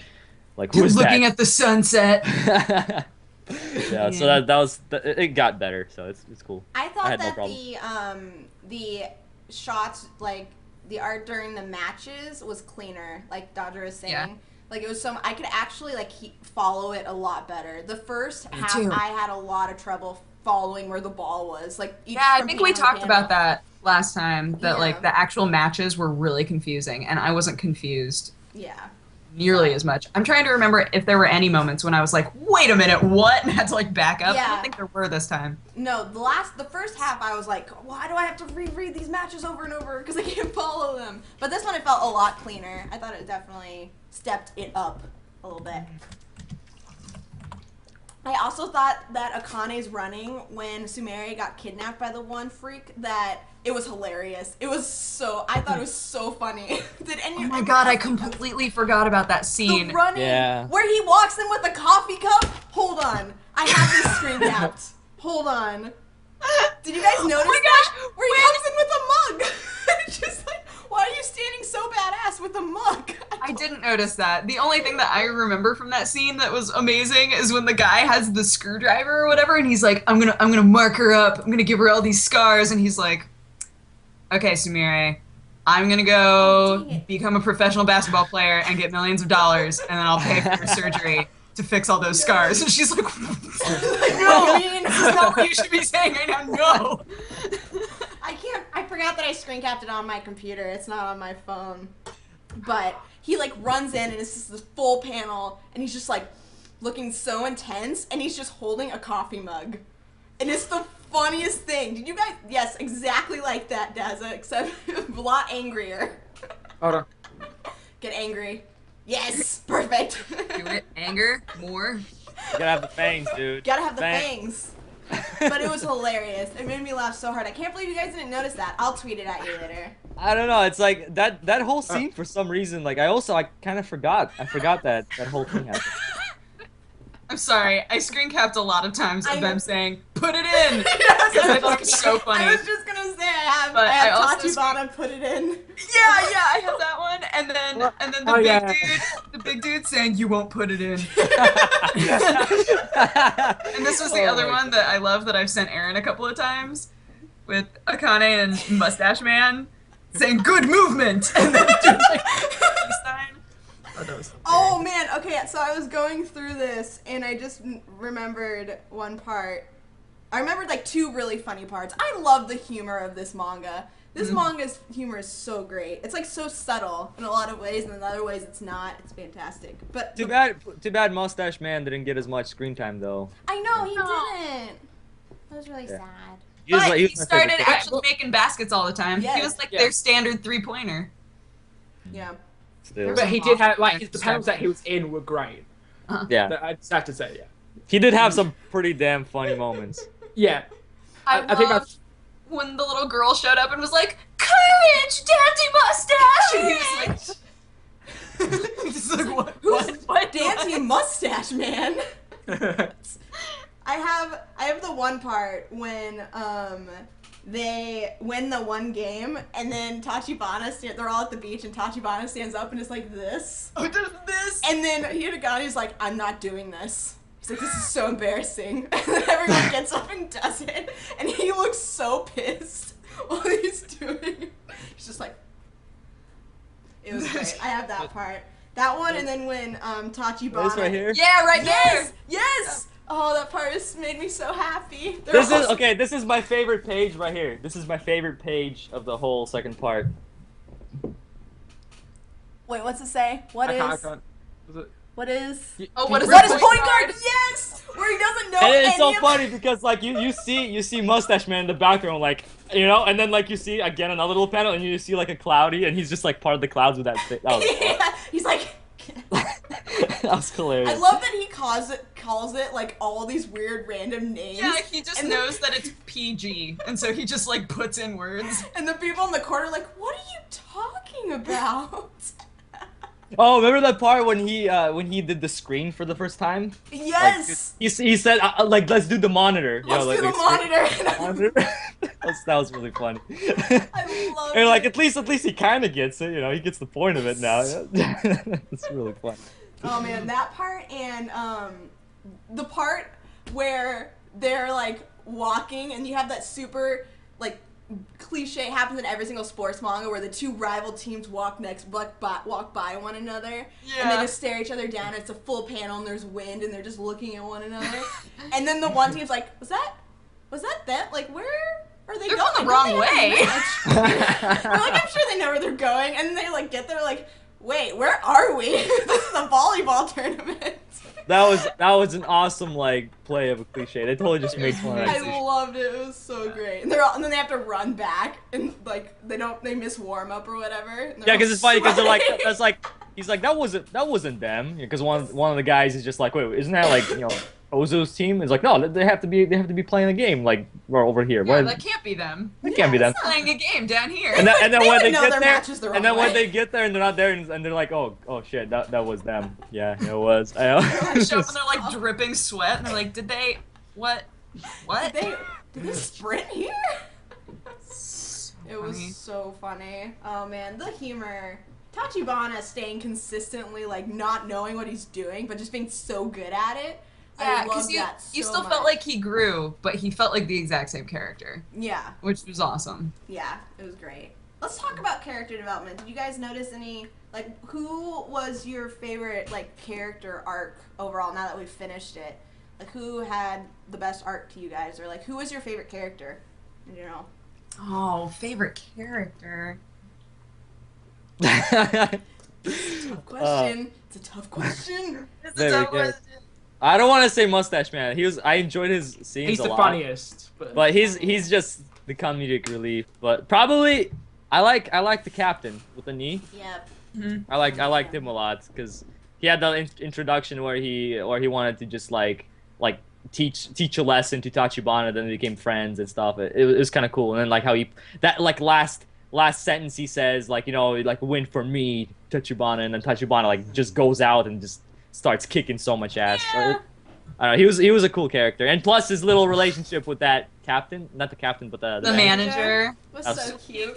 who is
Looking
that?
at the sunset.
Yeah, so that was it got better, so it's cool.
I thought
had no
that
problem.
the shots, like the art during the matches, was cleaner. Like Dodger was saying,
Yeah.
like it was some. I could actually like follow it a lot better. The first half,
too.
I had a lot of trouble following where the ball was. Like each
Yeah, I
from
think we
panel to
talked
panel.
about that last time. That
Yeah.
like the actual matches were really confusing, and I wasn't confused
Yeah.
nearly as much. I'm trying to remember if there were any moments when I was like, "Wait a minute, what?" and had to like back up. I
Yeah.
don't think there were this time.
No, the first half, I was like, why do I have to reread these matches over and over because I can't follow them? But this one, it felt a lot cleaner. I thought it definitely stepped it up a little bit. I also thought that Akane's running when Sumire got kidnapped by the one freak, that it was hilarious. I thought it was so funny. Did any?
Oh my god, I completely forgot about that scene.
The running,
Yeah.
where he walks in with a coffee cup. Hold on, I have this screen capped. Hold on. Did you guys notice
Oh my gosh,
that? Where he comes in with a mug. It's just like, why are you standing so badass with a mug?
I didn't notice that. The only thing that I remember from that scene that was amazing is when the guy has the screwdriver or whatever, and he's like, I'm gonna mark her up. I'm gonna give her all these scars, and he's like, okay, Sumire, I'm gonna
Oh, dang
go
it.
become a professional basketball player and get millions of dollars, and then I'll pay for your surgery to fix all those scars. And she's like, no, this is not what you should be saying right now. No.
I forgot that I screen capped it on my computer. It's not on my phone. But he like runs in and it's just this full panel and he's just like looking so intense and he's just holding a coffee mug. And it's the funniest thing. Did you guys? Yes, exactly like that, Daza, except a lot angrier.
Hold on.
Get angry. Yes, perfect.
Do it. Anger. More.
You gotta have the fangs, dude.
Gotta have the fangs. But it was hilarious. It made me laugh so hard. I can't believe you guys didn't notice that. I'll tweet it at you later.
I don't know. It's like that whole scene for some reason. Like I kind of forgot. I forgot that whole thing happened.
I'm sorry. I screen capped a lot of times
I
of
know.
them saying, "Put it in," because I thought it was so funny.
I was just gonna say I
But I
have
also
Tachibana put it in.
Yeah, I have that one, and then the
Oh,
big
yeah.
the big dude saying, "You won't put it in." And this was the
Oh
other
my
one that I love that I've sent Aaron a couple of times with Akane and Mustache Man saying "good movement" and then doing like peace sign. Oh, that was
Oh man, okay, so I was going through this and I just remembered one part I remembered like 2 really funny parts. I love the humor of this manga. This manga's humor is so great. It's like so subtle in a lot of ways, and in other ways it's not. It's fantastic. But
Too bad Mustache Man didn't get as much screen time though.
I know he didn't. That was really sad.
But he started actually making baskets all the time.
Yes.
He was like their standard 3-pointer.
Yeah.
Still.
But he did have like the panels that he was in were great.
Yeah.
I just have to say, yeah.
He did have some pretty damn funny moments.
Yeah.
I
think
loved when the little girl showed up and was like, "Courage, Daddy Mustache!" And he was like, just like what?
Dancing mustache man. I have the one part when they win the one game and then Tachibana they're all at the beach and Tachibana stands up and is like this.
Oh, does this?
And then Hiragani's like, I'm not doing this. He's like, this is so embarrassing. And then everyone gets up and does it. And he looks so pissed while he's doing it. He's just like, it was great. I have that part. That one, and then when Tachibana.
This right here?
Yeah, right
Yes!
there.
Yes! Oh, that part just made me so happy.
This is my favorite page right here. This is my favorite page of the whole second part.
Wait, what's it say? What is?
Oh, what is
What is
that?
point guard? Yes! Where he doesn't know
And it's so
any of
funny because like you see Mustache Man in the background, like, you know, and then like you see again another little panel and you see like a cloudy and he's just like part of the clouds with that thing. That was
Yeah, he's like.
that was hilarious.
I love that he calls it like all these weird random names.
Yeah, he just
and
knows that it's PG, and so he just like puts in words.
And the people in the corner are like, what are you talking about?
Oh, remember that part when he did the screen for the first time?
Yes!
Like, he said like let's do the monitor.
Let's do the
monitor. that was really funny.
I love
And like
it.
at least he kind of gets it, you know, he gets the point of it now. It's really fun.
Oh man, that part and the part where they're like walking and you have that super like cliche happens in every single sports manga where the 2 rival teams walk by one another and they just stare each other down. It's a full panel and there's wind and they're just looking at one another. And then the one team's like, was that them? Like where are they
They're
going?
going the wrong way.
We're like, I'm sure they know where they're going, and they like get there like, wait, where are we? This is a volleyball tournament.
That was an awesome like play of a cliche. They totally just made fun of
I
it.
loved it. It was so great. And then they have to run back and like they miss warm up or whatever.
Yeah, because it's funny because they're like that's like he's like that wasn't them because one of the guys is just like, wait, isn't that like, you know, Ozo's team? It's like, no, they have to be playing a game like we're over here.
Yeah, that can't be them.
That can't be them.
They're playing a game down here.
And then when they
know
get
their
there,
matches the wrong
and then when
way.
they get there and they're not there, and they're like, oh shit, that was them. Yeah, it was. I know.
They show up and they're like dripping sweat, and they're like, did they? What?
Did they sprint here?
So
It was
funny.
so funny. Oh man, the humor. Tachibana staying consistently like not knowing what he's doing, but just being so good at it.
Yeah,
I
because
love that so
you still
much.
felt like he grew, but he felt like the exact same character,
Yeah,
which was awesome.
yeah, it was great. Let's talk about character development. Did you guys notice any, like, who was your favorite, like, character arc overall now that we've finished it? Like, who had the best arc to you guys? Or, like, who was your favorite character in general?
Oh, favorite character.
Tough question. It's a tough question.
It's
Very
a tough
good.
question.
I don't want to say Mustache Man. I enjoyed his scenes
He's
a
the
lot.
funniest.
But he's just the comedic relief. But probably I like the captain with the knee.
Yep.
Mhm.
I liked him a lot because he had the introduction where he wanted to just like teach a lesson to Tachibana, then they became friends and stuff. It was kind of cool. And then like how that last sentence he says, like, you know, like, win for me, Tachibana, and then Tachibana like just goes out and just starts kicking so much ass.
Yeah.
I don't know, he was a cool character, and plus his little relationship with that captain, not the captain, but the
The manager.
Was
That's
so cute.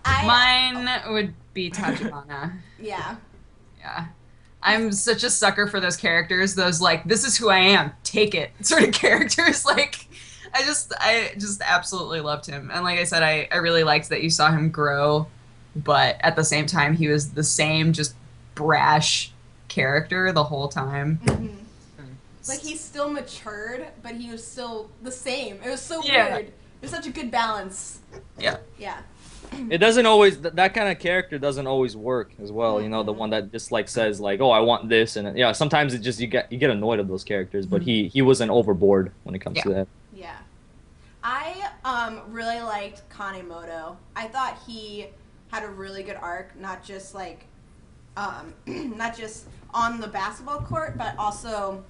Mine would be Tachibana.
Yeah.
Yeah. I'm such a sucker for those characters, those like, this is who I am, take it sort of characters. Like, I just absolutely loved him. And like I said, I really liked that you saw him grow, but at the same time, he was the same just brash character the whole time.
Mm-hmm. Like, he's still matured, but he was still the same. It was so
Yeah.
weird. It was such a good balance.
Yeah.
Yeah.
It doesn't always that kind of character doesn't always work as well. You know, the one that just like says like, "Oh, I want this," and yeah, sometimes it just you get annoyed of those characters. But he wasn't overboard when it comes to that.
Yeah. I really liked Kanemoto. I thought he had a really good arc, not just like not just on the basketball court, but also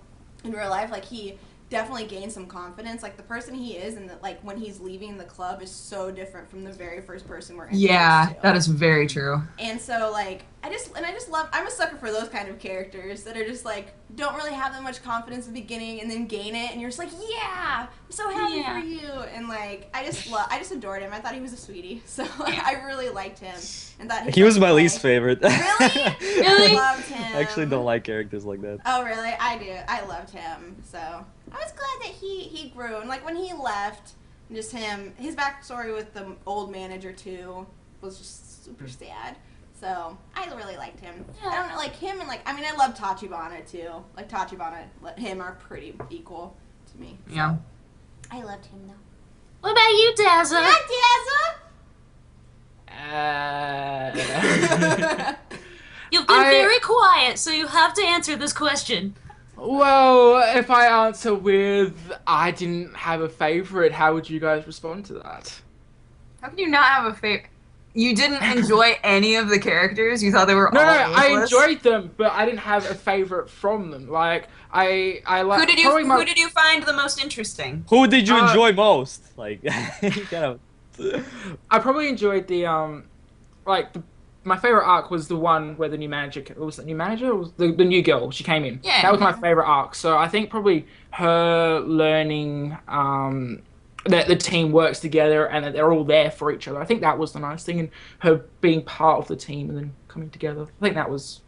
in real life. Like, he definitely gained some confidence. Like, the person he is and like when he's leaving the club is so different from the very first person we're introduced to.
That is very true.
And so, like, I just love, I'm a sucker for those kind of characters that are just, like, don't really have that much confidence at the beginning and then gain it, and you're just like, yeah, I'm so happy for you. And, like, I just adored him. I thought he was a sweetie. So, like, I really liked him. And thought
He was my least favorite.
Really? I loved him.
I actually don't like characters like that.
Oh, really? I do. I loved him. So, I was glad that he grew. And, like, when he left, just him, his backstory with the old manager, too, was just super sad. So, I really liked him. I don't know, like, him and, like, I mean, I love Tachibana, too. Like, Tachibana, him are pretty equal to me. So.
Yeah.
I loved him, though.
What about you, Dazza?
Hi,
You've been very quiet, so you have to answer this question.
Well, if I answer with I didn't have a favorite, how would you guys respond to that?
How can you not have a favorite? You didn't enjoy any of the characters? You thought they were
No,
all
I
useless?
enjoyed them, but I didn't have a favorite from them. Like I like.
Who did you find the most interesting?
Who did you enjoy most? Like, kind of.
I probably enjoyed the my favorite arc was the one where the new manager was the new manager or was the new girl, she came in.
Yeah.
That was my favorite arc. So I think probably her learning that the team works together and that they're all there for each other. I think that was the nice thing, and her being part of the team and then coming together. I think that was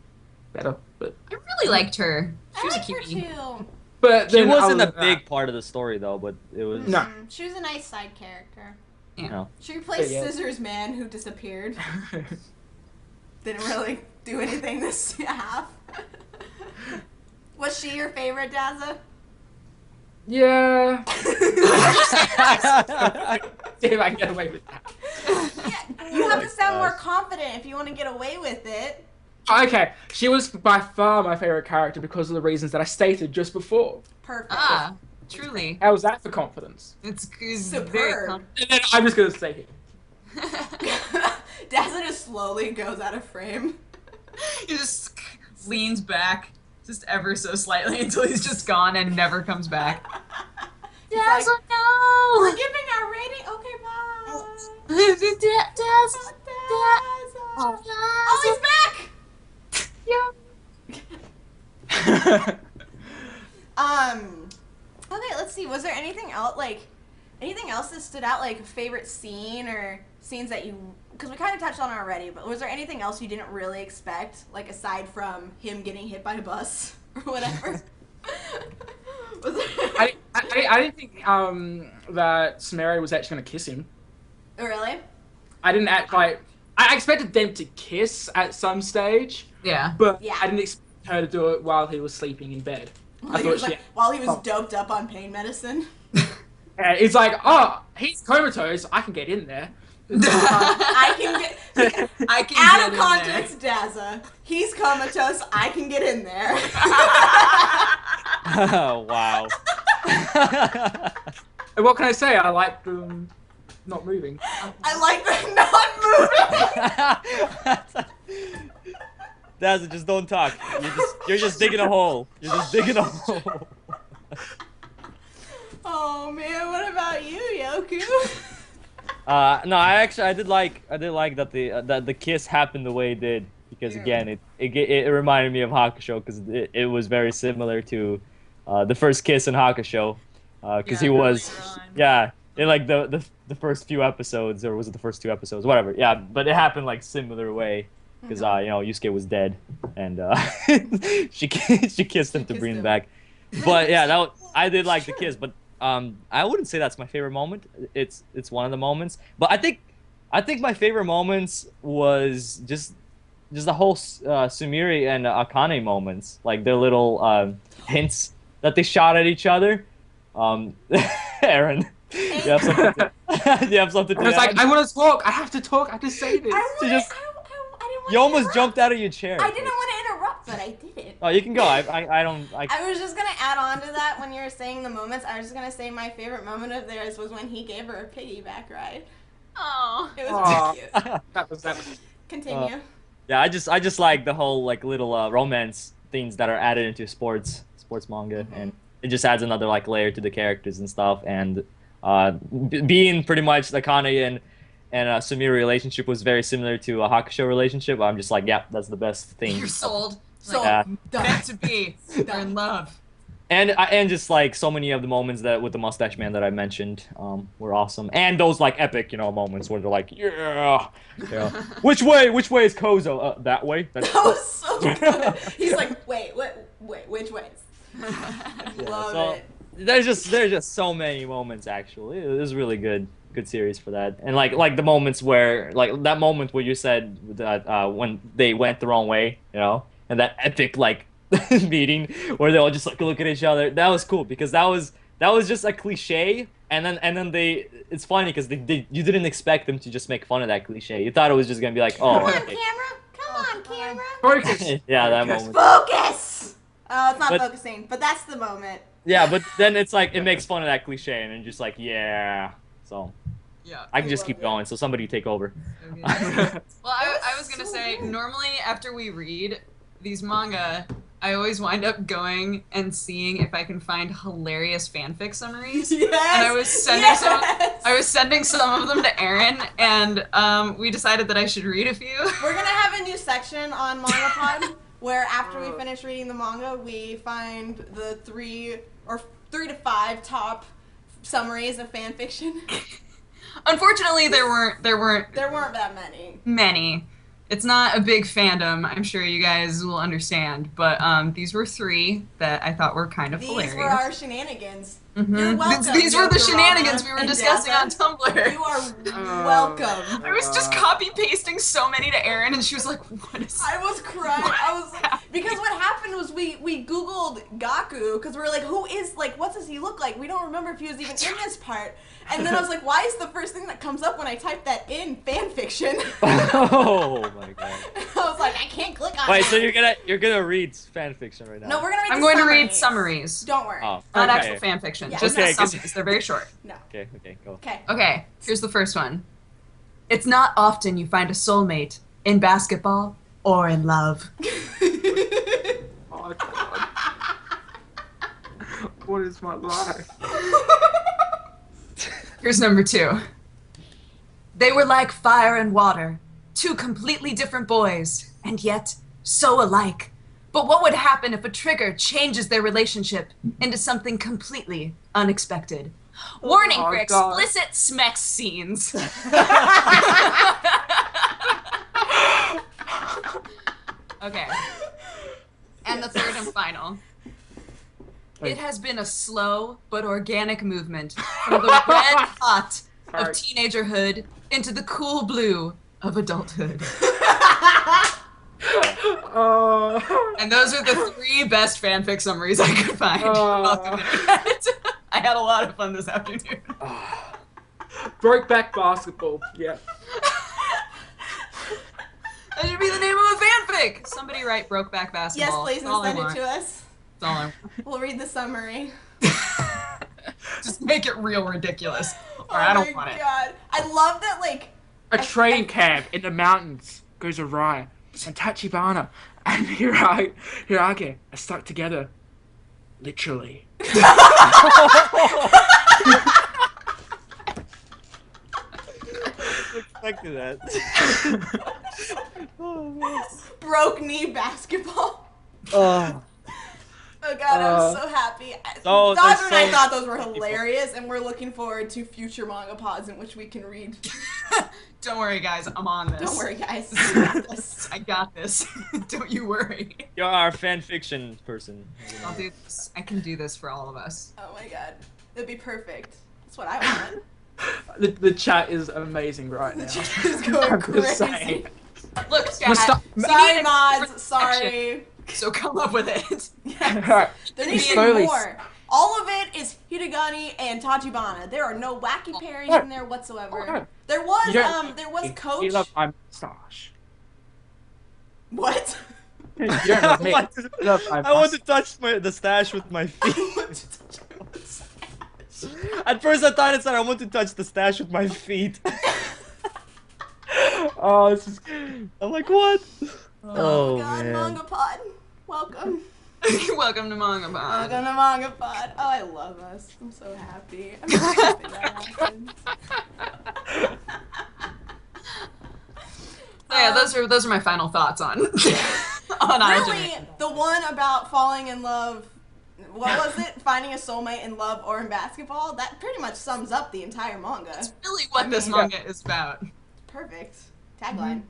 better. But
I really liked her. She was a
I liked her,
cutie.
too.
but
She
then
wasn't
other
a
than
big part of the story though, but it was.
No.
She was a nice side character.
You know.
She replaced
Yeah.
Scissors Man, who disappeared.
that.
Didn't really do anything this half. Was she your favorite, Dazza?
Yeah. See if I can get away with that.
Yeah, you have to sound more confident if you want to get away with it.
Okay, she was by far my favorite character because of the reasons that I stated just before.
Perfect.
Ah, truly.
How was that for confidence?
It's
Superb.
very
And then I'm just gonna say it.
Dazza just slowly goes out of frame.
He just leans back, just ever so slightly until he's just gone and never comes back.
Dazza,
like,
no!
We're giving our rating. Okay, bye.
Dazza,
Oh, he's back! Okay, let's see. Was there anything else, that stood out, like a favorite scene or scenes that you, because we kind of touched on it already, but was there anything else you didn't really expect, like aside from him getting hit by a bus or whatever? Was there...
I didn't think that Sumeri was actually gonna kiss him.
Really?
I didn't I expected them to kiss at some stage,
Yeah.
but
Yeah.
I didn't expect her to do it while he was sleeping in bed.
While he was doped up on pain medicine.
It's like, oh, he's comatose. I can get in there.
I can get.
I can
Out
get
of context, Dazza. He's comatose. I can get in there.
Oh, wow.
And what can I say? I like not moving.
I like the not moving.
Dazza, just don't talk. You're just digging a hole. You're just digging a hole.
Oh man, what about you, Yoku?
No, I did like that the kiss happened the way it did, because again it reminded me of Hakusho, because it was very similar to the first kiss in Hakusho, because he was in like the first few episodes, or was it the first 2 episodes, whatever, but it happened like similar way, because Yusuke was dead, and she kissed him to bring him back, but yeah, I did like the kiss, but I wouldn't say that's my favorite moment. It's one of the moments, but I think my favorite moments was just the whole Sumiri and Akane moments, like their little hints that they shot at each other. Aaron, you have something to, you have something to
I was
add?
like, I want to talk. I have to talk. I have to say this.
I
You
didn't
just-
want
You almost jumped out of your chair.
I didn't want to interrupt, but I didn't.
Oh, you can go. I don't.
I was just gonna add on to that when you were saying the moments. I was just gonna say my favorite moment of theirs was when he gave her a piggyback ride.
Oh.
It was
Aw.
really cute.
That was.
Continue.
Yeah, I just like the whole like little romance things that are added into sports manga, and it just adds another like layer to the characters and stuff. And being pretty much the Akane and Sumire relationship was very similar to a Hakusho relationship. I'm just like, yeah, that's the best thing.
You're sold.
So
Yeah.
Meant to be. They're in love.
And just like so many of the moments that with the mustache man that I mentioned were awesome, and those like epic moments where they're like yeah. Which way is Kozo? That way.
That was so good. He's like, wait, which ways? Love
so
it.
there's just so many moments actually. It was really good series for that, and like the moments where like that moment where you said that when they went the wrong way, and that epic like meeting where they all just like look at each other. That was cool because that was just a cliche, and then they it's funny because you didn't expect them to just make fun of that cliche. You thought it was just gonna be like, oh,
Come on,
okay.
camera. Come on, camera.
Focus.
Yeah, that moment.
Focus. Oh, it's not
But-
focusing, but that's the moment.
Yeah, but then it's like it makes fun of that cliche, and then just like yeah. So
Yeah.
I can just
love
keep
it.
going. So somebody take over.
Well, I was gonna
so
say,
good.
normally after we read these manga, I always wind up going and seeing if I can find hilarious fanfic summaries.
Yes.
And I was sending some of them to Aaron, and we decided that I should read a few.
We're gonna have a new section on MangaPod where after we finish reading the manga, we find the 3 to 5 top summaries of fanfiction.
Unfortunately, there weren't
There weren't that many.
many. It's not a big fandom. I'm sure you guys will understand, but these were 3 that I thought were kind of
These
hilarious.
were our shenanigans.
Mhm.
You're welcome.
These were the
Yokorama
shenanigans we were
and
discussing on
Dessa.
Tumblr.
You are welcome.
I was just copy pasting so many to Erin, and she was like, "What is?"
I was crying. I was like, because what happened was we Googled Gaku because we were like, who is like, what does he look like? We don't remember if he was even in this part. And then I was like, why is the first thing that comes up when I type that in fanfiction?
Oh my god.
I was like, I can't click on
Wait,
that.
so you're gonna read fanfiction right now?
No, we're gonna read.
I'm
the
going to
summaries.
read summaries,
Don't worry.
Oh,
not
okay.
actual fan fiction.
Yeah.
Just
Okay,
the summaries. They're very short.
No.
Okay, go.
Okay.
Okay, here's the first one. It's not often you find a soulmate in basketball or in love.
Oh God. What is my life?
Here's number 2. They were like fire and water, 2 completely different boys, and yet so alike. But what would happen if a trigger changes their relationship into something completely unexpected? Warning for
Oh, God.
explicit smex scenes. Okay. And the third and final. It has been a slow but organic movement from the red hot of
Sorry.
teenagerhood into the cool blue of adulthood.
Oh.
And those are the 3 best fanfic summaries I could find. You're
Oh.
welcome, Internet. I had a lot of fun this afternoon.
Broke back basketball. Yeah.
That should be the name of a fanfic. Somebody write Brokeback
Yes,
Basketball.
please,
That's
and
all I
send it
want.
to us.
That's all I want.
We'll read the summary.
Just make it real ridiculous. Or
Oh
I don't
my
want it.
God. I love that, like,
A training camp in the mountains goes awry, and Tachibana and Hirage are stuck together, literally.
Expected that.
broke knee basketball.
Oh.
Oh God, I'm so happy.
So,
Dodger
there's
and I
so
thought those were hilarious, and we're looking forward to future manga pods in which we can read.
Don't worry, guys. I'm on this.
Don't worry, guys. We got this.
I got this. Don't you worry.
You're our fan fiction person.
I'll do this. I can do this for all of us.
Oh my God, that'd be perfect. That's what I want.
The chat is amazing right now.
It's going
I'm just
crazy.
saying.
Look,
Must
chat.
stop-
we
Sorry,
need a
mods.
different
Sorry.
So come up with it.
Alright,
There needs to be
Slowly.
more. All of it is Hitagani and Tachibana. There are no wacky pairings in there whatsoever.
Oh, no.
There
You
was
don't-
Coach.
You love my moustache.
What?
You don't love me.
What?
You love my
I want to
mustache.
touch the stash with my feet. At first I thought it said I want to touch the stash with my feet.
Oh, this is.
I'm like, what?
Oh, God,
man.
MangaPod. Welcome.
Welcome to MangaPod.
Welcome to MangaPod. Oh, I love us. I'm so happy. I'm so happy that happened.
So yeah, those are my final thoughts on Idol
Really,
Generation.
the one about falling in love, what was it? Finding a soulmate in love or in basketball? That pretty much sums up the entire manga.
That's really what this manga is about.
Perfect. Tagline.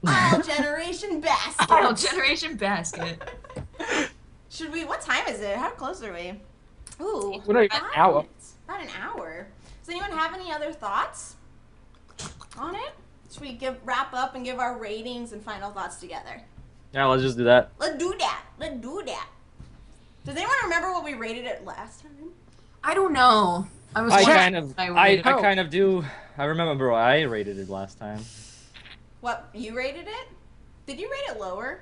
Idol Generation Basket.
Idol Generation Basket.
Should we, what time is it? How close are we? Ooh.
What are you, an hour?
About an hour. Does anyone have any other thoughts on it? Should we wrap up and give our ratings and final thoughts together?
Yeah, let's just do that.
Let's do that. Let's do that. Does anyone remember what we rated it last time?
I don't know. I was
I
wondering
kind of,
if I
I
rated it.
kind of do. I remember I rated it last time.
What, you rated it? Did you rate it lower?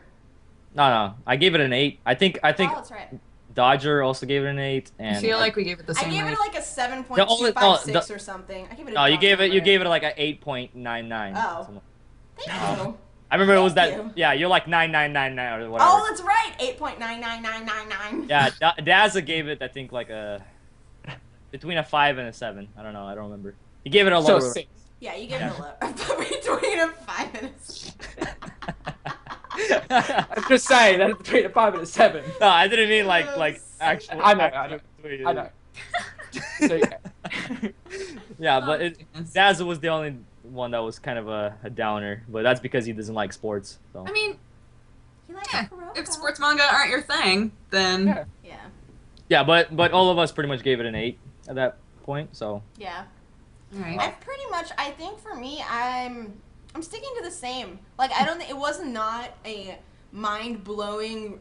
No, I gave it an 8. I think
Oh, that's right.
Dodger also gave it an 8.
I
And
feel like we gave it the
I
same
gave
rate.
it like a 7.256 or something. I gave it a
no, you
dumb
gave it
number.
like a 8.99.
Oh. Thank you.
I remember it was
Thank
that.
you.
Yeah, you're like 9999 or whatever.
Oh, that's right. 8.99999.
Yeah, Daza gave it, I think, like a between a 5 and a 7. I don't know. I don't remember. He gave it a
So
lower.
6.
Yeah, you gave it a low. Between a 5 and a 6.
I'm just saying that between a 5 and a 7.
No, I didn't mean like actual.
I know,
actual tweet.
I know. So, yeah.
Yeah,
Oh,
but
goodness.
Daza was the only one that was kind of a downer, but that's because he doesn't like sports. So.
I mean,
You like
yeah,
Kuroko?
if sports manga aren't your thing, then
Yeah.
Yeah.
Yeah, but all of us pretty much gave it an 8 at that point. So.
Yeah.
all right.
I've pretty much, I think for me, I'm sticking to the same. Like, I don't think, it was not a mind-blowing,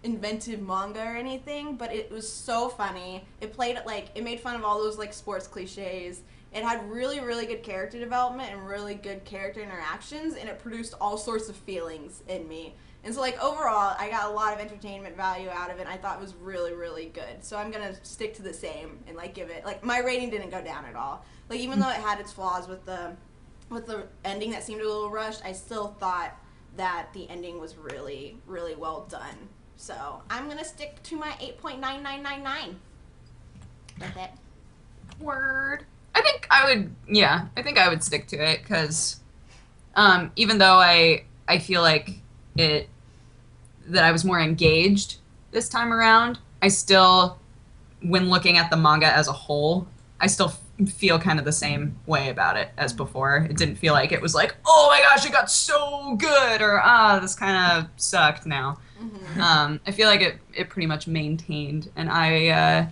inventive manga or anything, but it was so funny. It played, it made fun of all those, sports cliches. It had really, really good character development and really good character interactions, and it produced all sorts of feelings in me. And so, overall, I got a lot of entertainment value out of it. I thought it was really, really good. So I'm going to stick to the same and, give it, my rating didn't go down at all. Even though it had its flaws with the ending that seemed a little rushed, I still thought that the ending was really, really well done. So I'm going to stick to my 8.9999. That's it.
Word. I think I would stick to it because even though I feel like that I was more engaged this time around, I still, when looking at the manga as a whole, I still feel kind of the same way about it as before. It didn't feel like it was like, oh my gosh, it got so good, or this kind of sucked now.
Mm-hmm.
I feel like it pretty much maintained, and I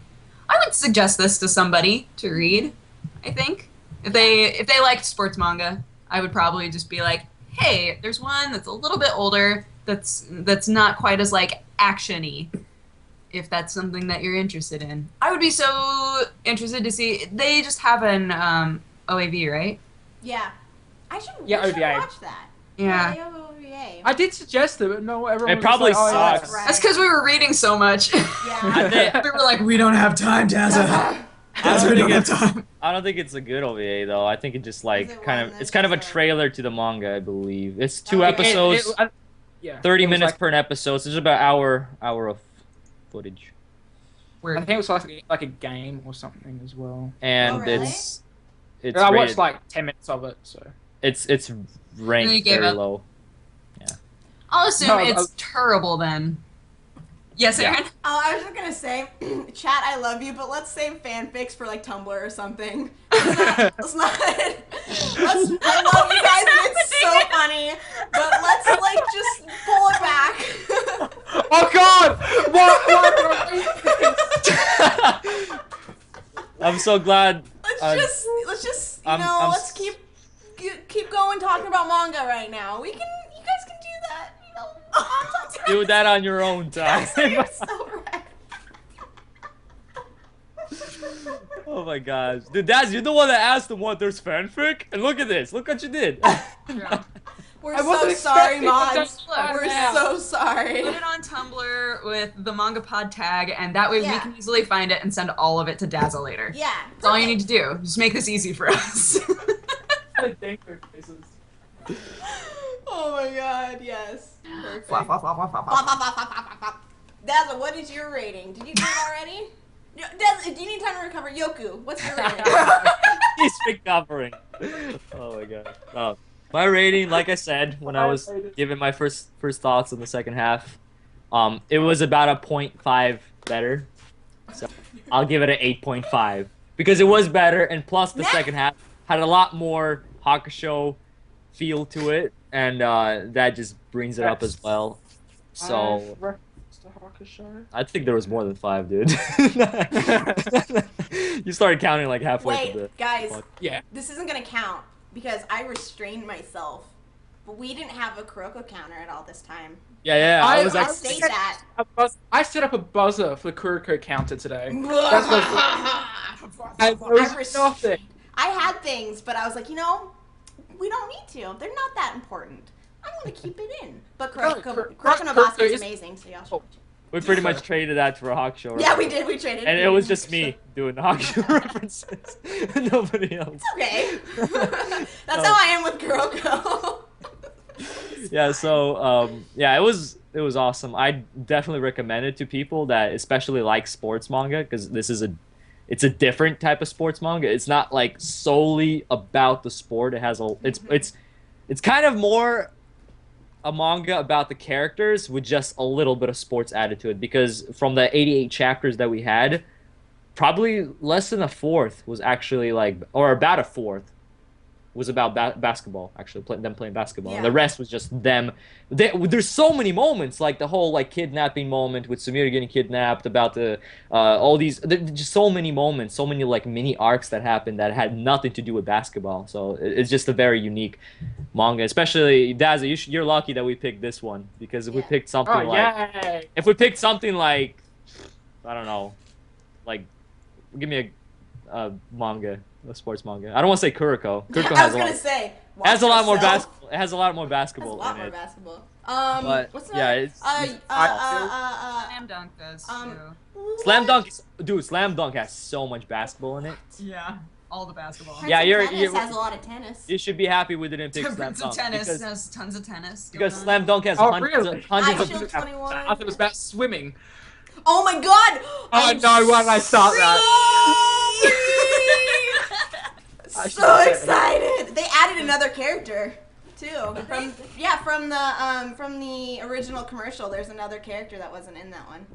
would suggest this to somebody to read. I think if they liked sports manga, I would probably just be like, hey, there's one that's a little bit older that's not quite as action-y. If that's something that you're interested in, I would be so interested to see. They just have an OAV, right?
Yeah. I should,
Yeah,
we should
OVA.
watch that.
Yeah.
they have OVA.
I did suggest it, but no, everyone
It
was
probably
like, oh, yeah,
sucks.
Right.
That's because we were reading so much.
Yeah.
We were like, we don't have time, Daza. That's we don't have time.
I don't think it's a good OVA though. I think it just
Is it
it's
one
kind
that's
of a
just
trailer to the manga, I believe. It's 2
Oh,
episodes,
yeah,
30
it was
minutes
like-
per episode. So it's about hour of footage,
I think it was like a game or something as well.
and
Oh, really?
it's
And I
rated,
watched 10 minutes of it, so.
it's
you
ranked
gave
very
up?
low.
I'll assume
No,
it's terrible then. Yes,
Yeah.
Aaron?
Oh, I was just gonna say, chat, I love you, but let's save fanfics for Tumblr or something. Let's not. I love you guys, and it's so funny, but let's just pull it back.
Oh god! What?
I'm so glad.
Let's just
I'm
let's keep going talking about manga right now. You guys can do that.
Do that on your own time.
You're so right.
Oh my gosh. Dude, Daz, you're the one that asked them what there's fanfic? And look at this. Look what you did.
We're
I wasn't
so sorry,
expecting it.
mods.
Look,
We're
yeah.
so sorry.
Put it on Tumblr with the MangaPod tag, and that way we
Yeah.
can easily find it and send all of it to Dazzle later.
Yeah.
That's all you need to do. Just make this easy for us.
Oh my god, yes. Perfect.
Flop, flop, flop, flop, flop,
Flop,
flop.
flop, flop, flop, flop, flop. Dazzle, what is your rating? Did you do it already? Dazzle, do you need time to recover? Yoku, what's your rating?
He's recovering. Oh my god. Oh. My rating, like I said, when I was giving my first thoughts on the second half, it was about a 0.5 better. So I'll give it an 8.5 because it was better, and plus the second half had a lot more Hakusho feel to it, and that just brings it up as well. So I think there was more than 5, dude. You started counting like halfway through
Wait, guys,
Yeah.
this isn't gonna count because I restrained myself. But we didn't have a Kuroko counter at all this time.
Yeah. I was
I'll
like,
state that.
I set up a buzzer for the Kuroko counter today.
I
Nothing.
had things, but I was like, you know, we don't need to. They're not that important. I'm gonna keep it in. But Kuroko no Basket is amazing, so y'all should watch it.
we pretty much traded that for a Hakusho.
Yeah, we did. We traded.
And it was just me doing the Hakusho references. Nobody else.
Okay. That's how I am with Kuroko.
Yeah, so yeah, it was awesome. I definitely recommend it to people that especially like sports manga because it's a different type of sports manga. It's not like solely about the sport. It has it's kind of more a manga about the characters with just a little bit of sports added to it because from the 88 chapters that we had, probably less than a fourth was actually like, or about a fourth was about basketball, actually, them playing basketball.
Yeah.
And the rest was just them. There's so many moments, like the whole like kidnapping moment with Sumire getting kidnapped, about the all these, just so many moments, so many like mini arcs that happened that had nothing to do with basketball. So it's just a very unique manga. Especially Dazza, you're lucky that we picked this one because if we picked something
Yay.
if we picked something like, I don't know, like give me a manga. A sports manga. I don't want to say Kuroko. Kuroko
I
has
was
a lot.
gonna say.
It has a lot more
basketball.
basketball. It has a lot more
Has a
basketball
lot
in
more
it.
basketball.
But
What's
yeah,
that?
it's
Slam Dunk does too.
Slam Dunk. Dude, Slam Dunk has so much basketball in it.
Yeah, all the basketball.
Yeah, you're-
Tennis has a lot of tennis.
You should be happy we didn't pick Slam
Temperance of
Dunk
tennis
because,
has tons of tennis.
because
going on.
Slam Dunk has
Oh,
hundreds,
really?
hundreds
I
of.
Shield 21.
I thought it was about swimming.
Oh my god!
Oh no, why did I start that? I
So
should've said
excited! They added another character too. From the original commercial. There's another character that wasn't in that one.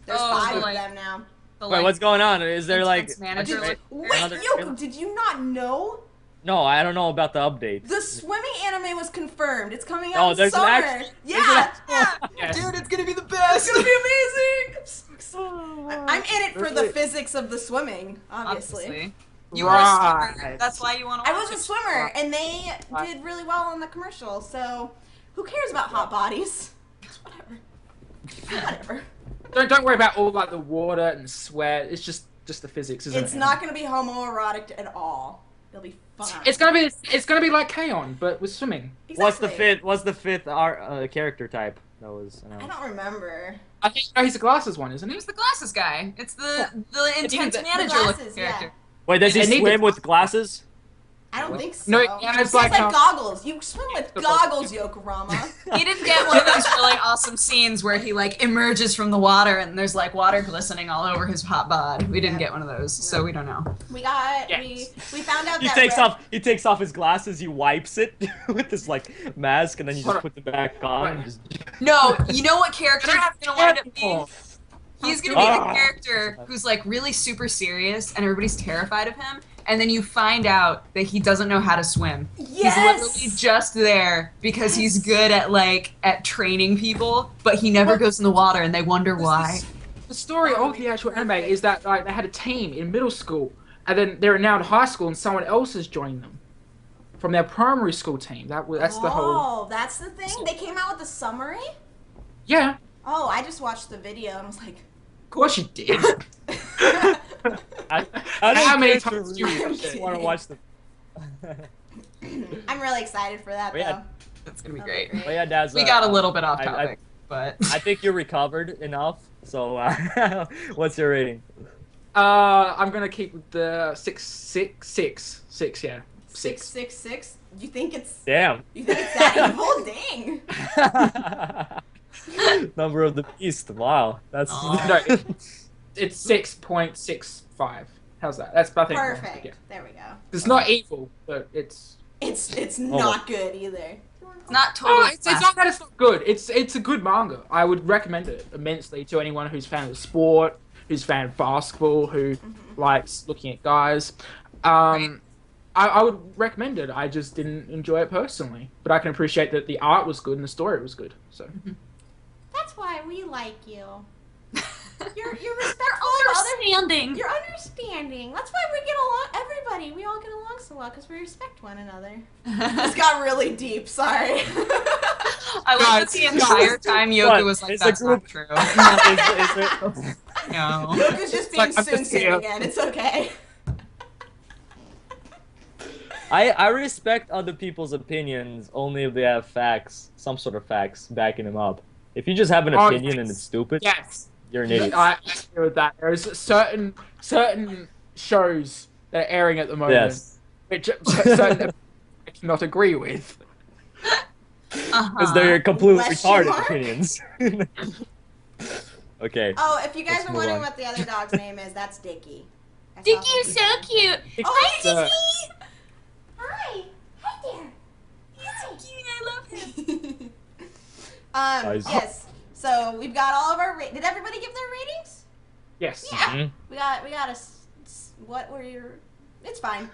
There's
Oh,
5
like-
of them now.
The,
Wait,
like,
what's going on? Is there like?
intense manager, like,
Wait,
another
Yoko,
trailer?
did you not know?
No, I don't know about the updates.
The swimming anime was confirmed. It's coming
Oh,
out in
there's an
summer.
actual-
Yeah,
Yes.
dude, it's gonna be the best.
it's gonna be amazing. I'm so excited. I'm in it for the
Really?
physics of the swimming, obviously.
You were a
Right.
swimmer. That's why you want to
I
watch
was a
it.
swimmer, and they did really well on the commercial. So, who cares about hot bodies? Whatever. Whatever.
Don't worry about all like the water and sweat. It's just the physics, isn't it?
It's not gonna be homoerotic at all. It'll be fun.
It's gonna be like K-On! but with swimming.
Exactly.
What's the fifth character type that was announced?
I don't remember.
I think he's the glasses one, isn't he?
Who's the glasses guy? It's the intense
the
manager
glasses,
looking character.
Wait, does he
I need
swim
to-
with glasses?
I don't think so.
No,
He
yeah,
has
it's like how-
goggles. You swim with goggles, Yokohama.
He didn't get one of those really awesome scenes where he like emerges from the water and there's like water glistening all over his hot bod. We didn't get one of those, so we don't know.
We got
Yes.
we found out
He
that
takes
Red-
off. He takes off his glasses. He wipes it with this like mask, and then you just put them back on. And just...
No, you know what character he's gonna wind up being? He's gonna be the
Ah.
character who's like really super serious and everybody's terrified of him, and then you find out that he doesn't know how to swim.
Yes!
He's literally just there because he's good at training people, but he never goes in the water and they wonder why.
The story of the actual anime is that like they had a team in middle school, and then they're now in high school, and someone else has joined them from their primary school team. That's the whole.
Oh, that's the thing. They came out with a summary.
Yeah,
Oh, I just watched the video and was like,
of course you did.
I
How
don't
many
care to
times do you
read. I
watch
just
it?
want to watch the.
I'm really excited for that
But yeah.
though.
That's gonna be
That'll
great.
be great.
But yeah, Daz.
We got a little bit off
I-
topic, but
I think you're recovered enough. So, what's your rating?
I'm gonna keep with the 6. Yeah, 6.
666. You think it's
Damn.
you think it's that evil? Dang.
Number of the beast. Wow, that's
No, it's 6.65. How's that? That's I think.
Perfect.
Yeah.
There we go.
It's not evil, but it's.
It's not good either.
it's not totally.
It's not that it's not good. It's a good manga. I would recommend it immensely to anyone who's a fan of sport, who's a fan of basketball, who likes looking at guys. I would recommend it. I just didn't enjoy it personally, but I can appreciate that the art was good and the story was good. So.
That's why we like you. You're respectful of other.
Understanding.
You're understanding. That's why we get along. Everybody, we all get along so well because we respect one another. This got really deep. Sorry.
I love that the entire time Yoku
What?
was like,
It's a
"That's not
group-
true."
Is it-
No.
Yoku's just being
It's like, I'm just
tsun-tsun
here.
again. It's okay.
I respect other people's opinions only if they have facts, some sort of facts backing them up. If you just have an
Oh,
opinion and
yes.
it's stupid,
Yes.
you're an idiot.
I agree with that. There's certain shows that are airing at the moment,
Yes,
which certain I cannot agree with.
because they're completely
Bless you,
retarded
Mark.
opinions. Okay.
Oh, if you guys
Let's
are
move
wondering
on.
what the other dog's name is, that's Dicky. That's
Dicky,
also
you're so cute.
Oh, hi,
Uh,
Dicky! Hi. Hi there.
He's so cute. I love him.
Nice.
Yes. So we've got all of our. Did everybody give their ratings?
Yes.
Yeah.
Mhm.
We got what were your? It's fine.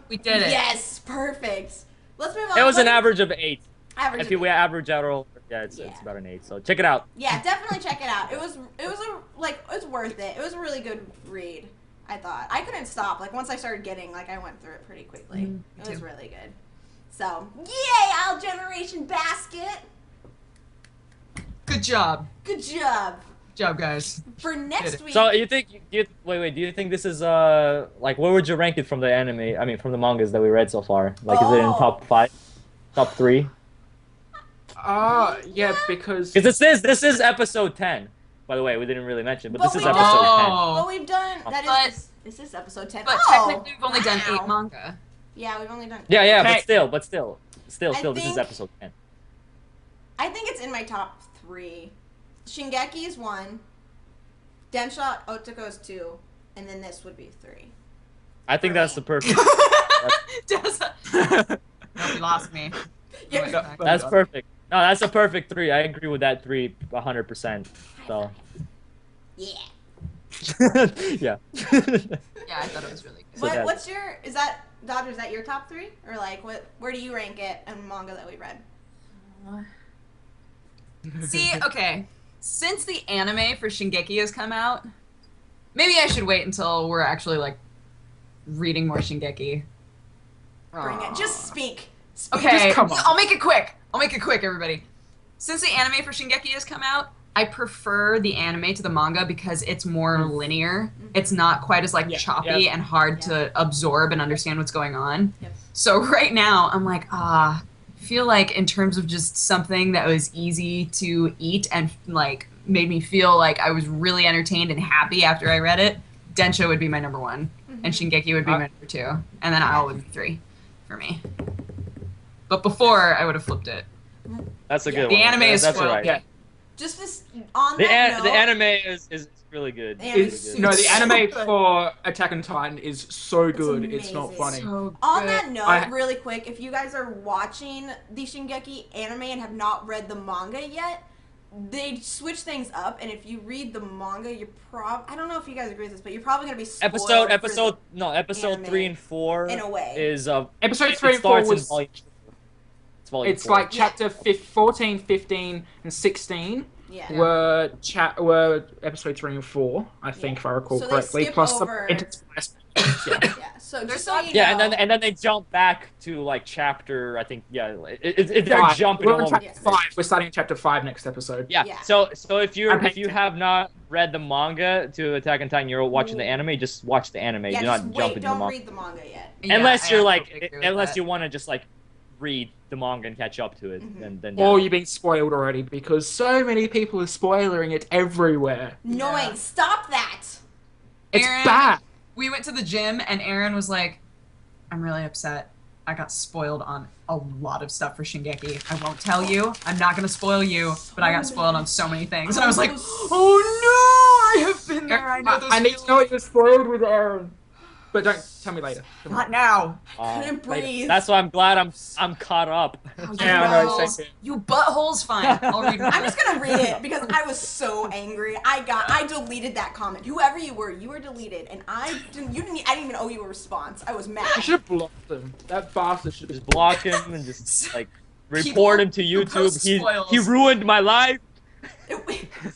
We did it.
Yes, perfect. Let's move on.
It was an
What-
average of 8.
Average.
If we average out all, yeah, it's
Yeah.
about an 8. So check it out.
Yeah, definitely check it out. It was it's worth it. It was a really good read. I thought I couldn't stop. Like once I started getting I went through it pretty quickly. It was really good. So yay, Our Generation Basket.
Good job.
Good job.
Good job, guys.
For next week.
So you think? Wait. Do you think this is like what would you rank it from the anime? I mean, from the mangas that we read so far? Like, is it in
Oh.
top 5, top 3?
Yeah, because
Because this is episode 10. By the way, we didn't really mention, but
But
this is
we
episode
don't-
What we've done
But-
this is episode 10.
But
Oh,
technically, we've only done
wow.
8 manga.
Yeah, we've only done
10. Yeah,
Okay.
but still,
I
this is
think-
episode 10.
I think it's in my top 3. Shingeki is 1. Densha Otoko is 2, and then this would be 3.
I think
For
that's
me.
the perfect.
No, you lost me.
Yeah.
Go back.
That's perfect. No, that's a perfect 3. I agree with that 3, 100%. So,
Yeah.
yeah.
Yeah, I thought it was really good.
So that-
What's your Dodger, is that your top 3? Or like where do you rank it in manga that we read?
See, okay. Since the anime for Shingeki has come out, maybe I should wait until we're actually like reading more Shingeki.
Bring it. Just speak. Speak.
Okay,
Just come on.
I'll make it quick. Everybody. Since the anime for Shingeki has come out, I prefer the anime to the manga because it's more linear. It's not quite as like
Yeah,
choppy
yeah.
and hard to absorb and understand what's going on.
Yep.
So right now, I'm like, I feel like in terms of just something that was easy to eat and like made me feel like I was really entertained and happy after I read it, Densho would be my number 1, and Shingeki would be my number 2, and then Owl would be 3 for me. But before, I would have flipped it.
That's a
Yeah.
good
The
one.
anime is
That's
spoiled.
right.
Yeah.
Just this on
The
that note,
the anime is really good.
The anime
Really
is
good.
No, the
So
anime
good.
for Attack on Titan is so good. It's not
amazing.
funny.
So
On
good.
that note,
I-
really quick, if you guys are watching the Shingeki anime and have not read the manga yet, they switch things up, and if you read the manga, I don't know if you guys agree with this, but you're probably gonna be spoiled for
episode
anime
3 and 4
in a way.
is
Episode
it
3 and 4
starts in
was.
volume 2. It's volume
It's
4.
like chapter 14, 15, and 16
Yeah.
were episode 3 and 4, I think,
Yeah.
if I recall
So they
correctly.
skip
Plus
over-
some interspersed Yeah.
Yeah. So
There's
just so you
Yeah,
know.
and then they jump back to like chapter. I think they're
Five.
jumping
We're
all
on
over.
chapter 5. We're starting chapter 5 next episode.
Yeah.
Yeah.
So if you
I'm
have not read the manga to Attack on Titan, you're watching the anime. Just watch the anime.
Yeah,
Do
just
not jump
wait.
into the
Don't
manga.
read the manga yet.
Yeah,
Unless
I
you're
absolutely
like,
agree with
unless
that.
you want to just like read the manga and catch up to it, then
Or you've been spoiled already because so many people are spoiling it everywhere.
Annoying.
Yeah.
Stop that.
It's
Aaron-
bad.
We went to the gym and Aaron was like, I'm really upset. I got spoiled on a lot of stuff for Shingeki. I won't tell you. I'm not going to spoil you, but I got spoiled on so many things. And I was like, oh no, I have been there. I know those
I need to know what you're spoiled with, Aaron. But don't tell me later.
Not now.
Couldn't breathe.
That's why I'm glad I'm caught up.
Yeah, I know,
No.
same here.
You butthole's fine. I'll read
I'm just gonna read it because I was so angry. I deleted that comment. Whoever you were deleted, and I didn't even owe you a response. I was
I
mad.
should have blocked him. That bastard should have
Just block him and just like
People
report him to
who
YouTube.
post
He
spoils.
ruined my life.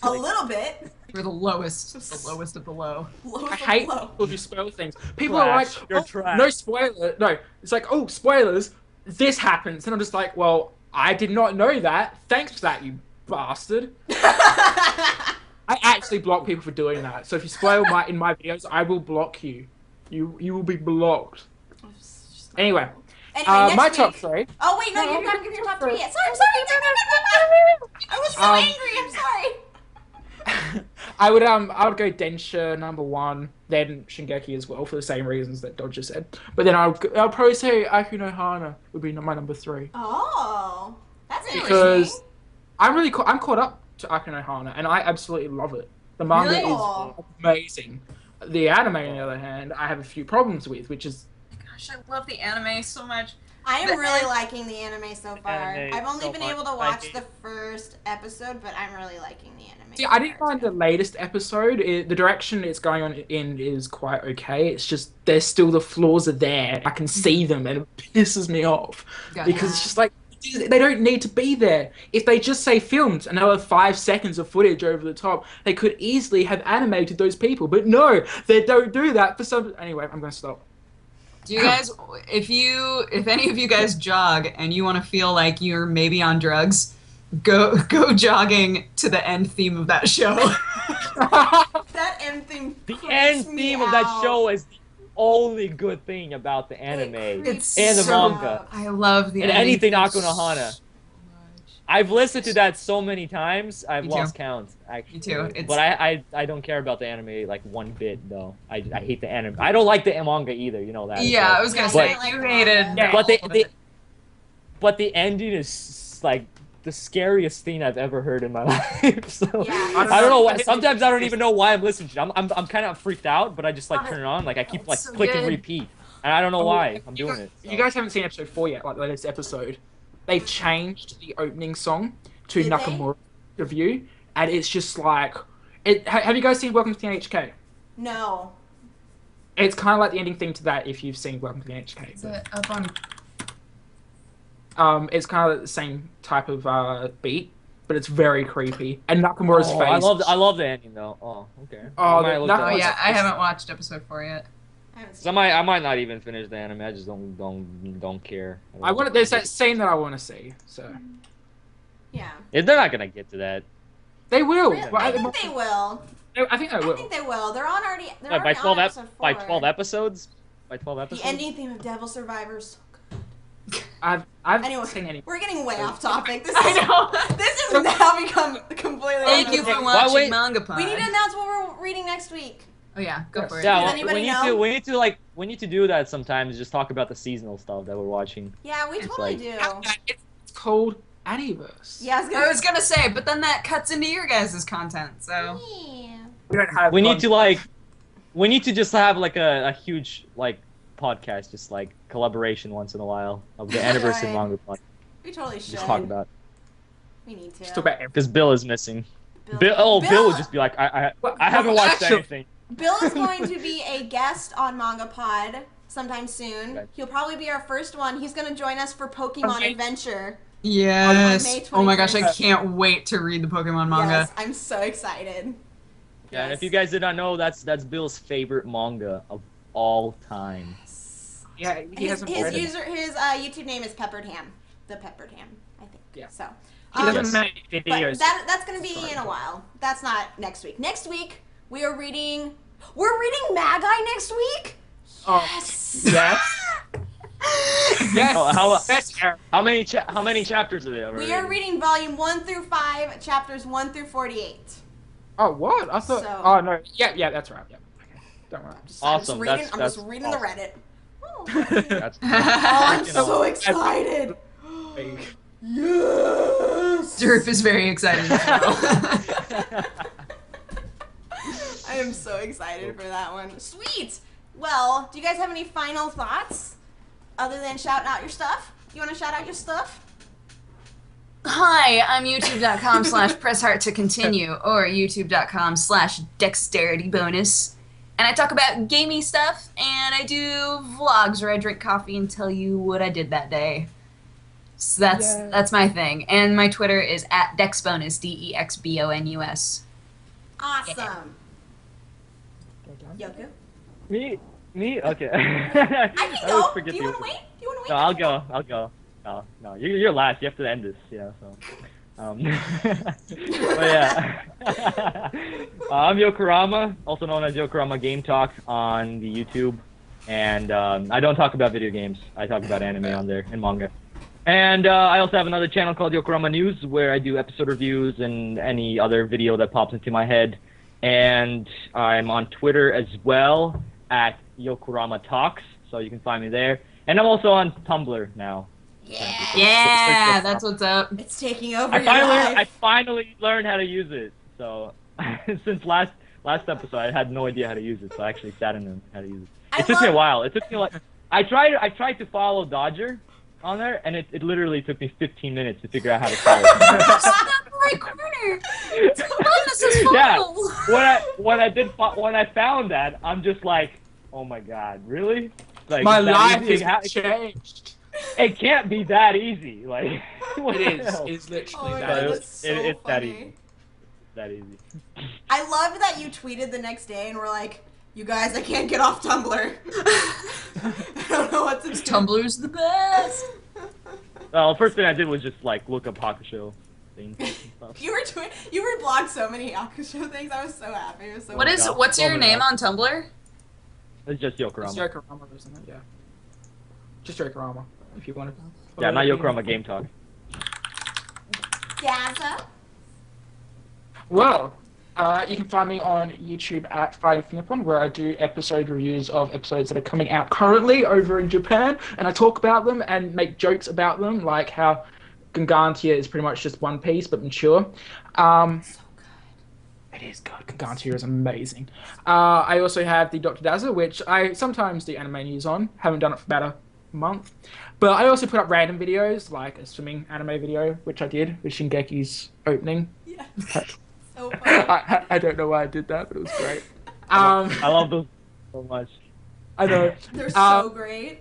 A little bit.
We're the lowest of the low.
Lowest
I
of
hate
low.
people who spoil things. People
Trash.
are like,
You're
oh,
trash.
no spoiler. No, it's like, oh, spoilers. This happens, and I'm just like, well, I did not know that. Thanks for that, you bastard. I actually block people for doing that. So if you spoil in my videos, I will block you. You will be blocked. Anyway,
Anyway,
my
next
top
week.
3.
Oh wait, no, you gotta give your top 3 yet. Sorry, I'm sorry. I was so angry. I'm sorry.
I would go Densha number 1, then Shingeki as well for the same reasons that Dodger said. But then I'll probably say Aku no Hana would be my number 3
Oh, that's interesting.
because I'm caught up to Aku no Hana and I absolutely love it. The manga
Really?
is amazing. The anime, on the other hand, I have a few problems with, which is
Gosh, I love the anime so much.
I am really liking the anime so far.
Anime
I've only
so
been
far.
able to watch
Like
the first episode, but I'm really liking the anime.
see, I didn't mind the latest episode. The direction it's going on in is quite okay. It's just there's still the flaws are there. I can see them and it pisses me off
Gotcha.
because it's just like they don't need to be there. If they just say filmed another 5 seconds of footage over the top, they could easily have animated those people. But no, they don't do that for some. Anyway, I'm going to stop.
Do you guys, if any of you guys jog and you want to feel like you're maybe on drugs, go jogging to the end theme of that show.
That end theme.
The
creeps
end
me
theme of that
out.
show is the only good thing about the anime
creeps
and the
me
manga
out.
I love the
and
ending
anything
theme
Aku no Hana. I've listened to that so many times, I've
Me too.
lost count. Actually.
Me too. It's-
But I don't care about the anime like one bit though. I hate the anime. I don't like the manga either. You know that.
Yeah,
so-
I was gonna
Yeah,
say
but-
you hated.
Yeah.
But
all of it.
but the ending is like the scariest thing I've ever heard in my life. So
Yeah.
I don't know why. Sometimes I don't even know why I'm listening to it. I'm kind of freaked out, but I just like
Love
turn it on. Like I keep
It's
like
so
clicking
good.
repeat, and I don't know why I'm doing it.
You guys haven't seen episode 4 yet, like the latest episode. They've changed the opening song to
Did they?
Nakamura's review, and it's just like have you guys seen Welcome to the NHK?
No.
It's kind of like the ending theme to that if you've seen Welcome to the NHK.
Is it up on?
It's kind of the same type of beat, but it's very creepy. And Nakamura's
Oh,
face.
I love the ending though. Oh, okay.
Oh,
I might
the-
look
that
that
Oh
was-
up.
yeah, I haven't watched episode 4 yet.
I haven't seen
'Cause I might not even finish the anime. I just don't care.
I want. There's that scene that I want to see. So
Yeah.
They're not gonna get to that.
they will.
Really?
Well,
I think they will.
I think they
I
will.
think they will. They're on already. They're
By
already
12
on episode 4.
by 12 episodes. By 12 episodes.
The ending theme of Devil Survivors.
I've
Anyway,
seen any.
we're getting way off topic. This
I
is
know.
this has now become completely.
Thank you for
unnecessary.
watching
wait?
MangaPod.
We need to announce what we're reading next week.
Oh yeah, go for it.
Yeah,
Does
well,
anybody
we need
know?
to we need to do that sometimes. Just talk about the seasonal stuff that we're watching.
Yeah, we
It's
totally
like-
do.
It's called Aniverse.
Yeah,
I was gonna say, but then that cuts into your guys' content, so.
Yeah.
We don't have.
We need
one-
to like, we need to just have like a huge like podcast, just like collaboration once in a while of the anniversary
Right.
manga podcast.
We totally should.
Just talk about
We need to.
Just talk about everything.
because Bill is missing. Bill would just be like, I haven't watched
Actually-
anything.
Bill is going to be a guest on MangaPod sometime soon.
Okay.
He'll probably be our first one. He's going to join us for Pokemon
Okay.
Adventure.
Yes.
On May
Oh my gosh, I
21st.
can't wait to read the Pokemon manga.
Yes, I'm so excited.
Yeah, and
Yes.
if you guys did not know, that's Bill's favorite manga of all time.
Yeah, he hasn't read it.
His YouTube name is Peppered Ham. The Peppered Ham, I think.
Yeah.
So.
He doesn't make
But
videos.
that's gonna be in a while. That's not next week. Next week we're reading Magi next week.
Oh,
Yes.
yes. Yes.
Oh,
Yes, Aaron.
how many chapters are there?
We are reading volume 1 through 5, chapters 1 through 48.
Oh, what? I thought.
So-
Oh no. Yeah, that's right. Yeah. Okay. Don't worry.
Awesome.
I'm just
That's
reading the Reddit. Oh,
That's
I'm
You know,
so excited.
Big.
Yes.
Derp is very excited as well.
I am so excited for that one. Sweet. Well, do you guys have any final thoughts other than shouting out your stuff? You want to shout out your stuff?
Hi, I'm youtube.com/pressheart to continue or youtube.com/dexterity-bonus. And I talk about gamey stuff, and I do vlogs where I drink coffee and tell you what I did that day. So that's my thing. And my Twitter is @dexbonus, DEXBONUS.
Awesome. Yoku?
Me? Okay.
I can
I
go.
always
Do
forget
you
the
want to
order.
wait? Do you want to
No,
wait?
I'll go. No, you're last. You have to end this. Yeah. So. But yeah. I'm Yokorama, also known as Yokorama Game Talk on the YouTube, and I don't talk about video games. I talk about anime on there and manga. And I also have another channel called Yokorama News, where I do episode reviews and any other video that pops into my head. And I'm on Twitter as well @Yokorama Talks, so you can find me there. And I'm also on Tumblr now.
Yeah, that's what's up.
It's taking over
I
your life.
finally learned how to use it. So since last episode, I had no idea how to use it. So I actually sat in and how to use it. It took me a while. It took me like I tried to follow Dodger on there, and it literally took me 15 minutes to figure out how to follow.
That's not the right corner. This is
Yeah.
follow.
When I found that, I'm just like, oh my god, really? Like
My
is that
life
easy?
has changed.
It can't be that easy. Like what
It
the
is.
hell?
It is literally
Oh my
that.
God,
It-
that's so
it's that
funny.
easy. It's that easy.
I loved that you tweeted the next day and were like, "You guys, I can't get off Tumblr. I don't know what to do."
Tumblr's the best.
Well, first thing I did was just like look up Hakusho things and stuff.
You reblogged so many Yakusho things. I was so happy. It was so
God.
What's your
Oh my
name
God.
on Tumblr?
It's just
It's
Yokorama.
Yokorama, isn't it? Yeah. Just Yokorama, if you want to.
Yeah, not Yokorama Game Talk.
Gaza.
Well, you can find me on YouTube @FindingFingerPon, where I do episode reviews of episodes that are coming out currently over in Japan, and I talk about them and make jokes about them, like how Gangantia is pretty much just One Piece but mature.
So good.
It is good. Gangantia is amazing. I also have the Dr. Dazzle, which I sometimes do anime news on. Haven't done it for about a month. But I also put up random videos, like a swimming anime video, which I did with Shingeki's opening.
Yeah. So funny.
I don't know why I did that, but it was great.
I love those so much.
I know.
They're so great.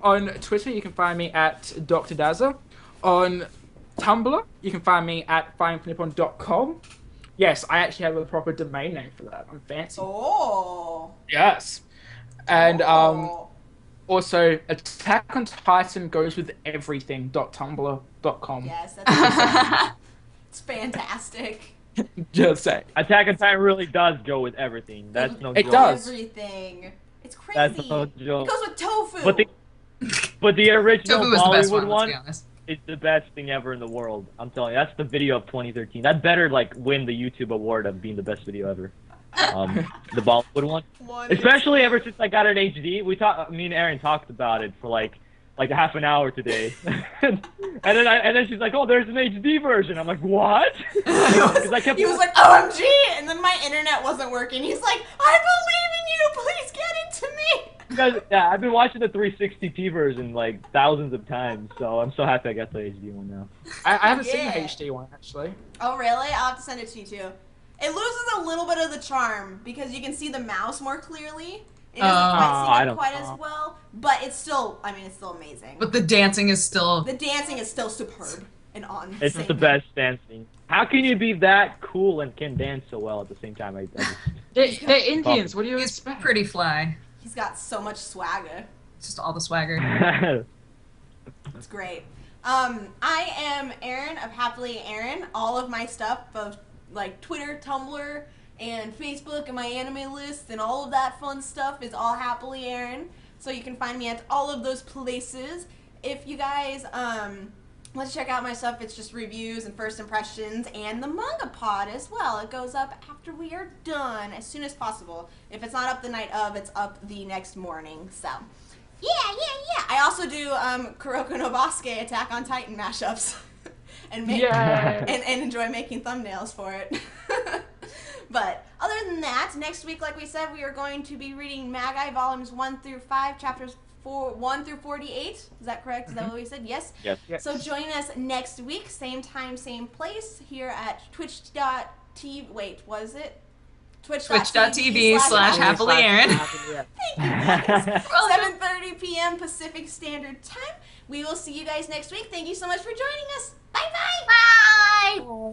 On Twitter, you can find me @Dr. Dazza. On Tumblr, you can find me @findingfinippon.com. Yes, I actually have a proper domain name for that. I'm fancy.
Oh.
Yes. And
Oh.
also, Attack on Titan goes with everything.tumblr.com.
Yes, that's it's fantastic.
Just say.
Attack on Titan really does go with everything. That's no
It
joke.
does.
Everything. It's crazy.
That's no joke.
It goes with tofu.
But the original
Tofu was the best
Bollywood
one, let's
one
be honest.
is the best thing ever in the world. I'm telling you, that's the video of 2013. That better like win the YouTube award of being the best video ever. The Bollywood one,
One
especially ever since I got it in HD. Me and Aaron talked about it for like a half an hour today, and then she's like, "Oh, there's an HD version." I'm like, "What?" Because I kept.
He was like, OMG! And then my internet wasn't working. He's like, I believe in you! Please get it to me!
Because, yeah, I've been watching the 360p version like thousands of times, so I'm so happy I got the HD one now.
I haven't seen the
Yeah.
HD one, actually.
Oh, really? I'll have to send it to you, too. It loses a little bit of the charm because you can see the mouse more clearly. It doesn't
I
quite
don't-
sync quite as well, but it's still, it's still amazing.
But the dancing is still.
The dancing is still superb and on.
It's
sync.
the best dancing. How can you be that cool and can dance so well at the same time?
They're Indians. What do you
It's
expect?
pretty fly.
He's got so much swagger.
Just all the swagger.
It's great. I am Erin of HappiLeeErin. All of my stuff of like Twitter, Tumblr, and Facebook, and my anime list, and all of that fun stuff is all HappiLeeErin. So you can find me at all of those places. If you guys let's check out my stuff. It's just reviews and first impressions, and the MangaPod as well. It goes up after we are done, as soon as possible. If it's not up the night of, it's up the next morning. So. Yeah. I also do Kuroko no Basuke Attack on Titan mashups, and and enjoy making thumbnails for it. But other than that, next week, like we said, we are going to be reading Magi volumes 1 through 5, chapters 1 through 48. Is that correct? Is that what we said? Yes.
Yes.
So join us next week, same time, same place, here at twitch.tv. Wait, was it?
Twitch.tv/HappiLeeErin.
Thank you guys. 7:30 p.m. Pacific Standard Time. We will see you guys next week. Thank you so much for joining us. Bye-bye.
Bye.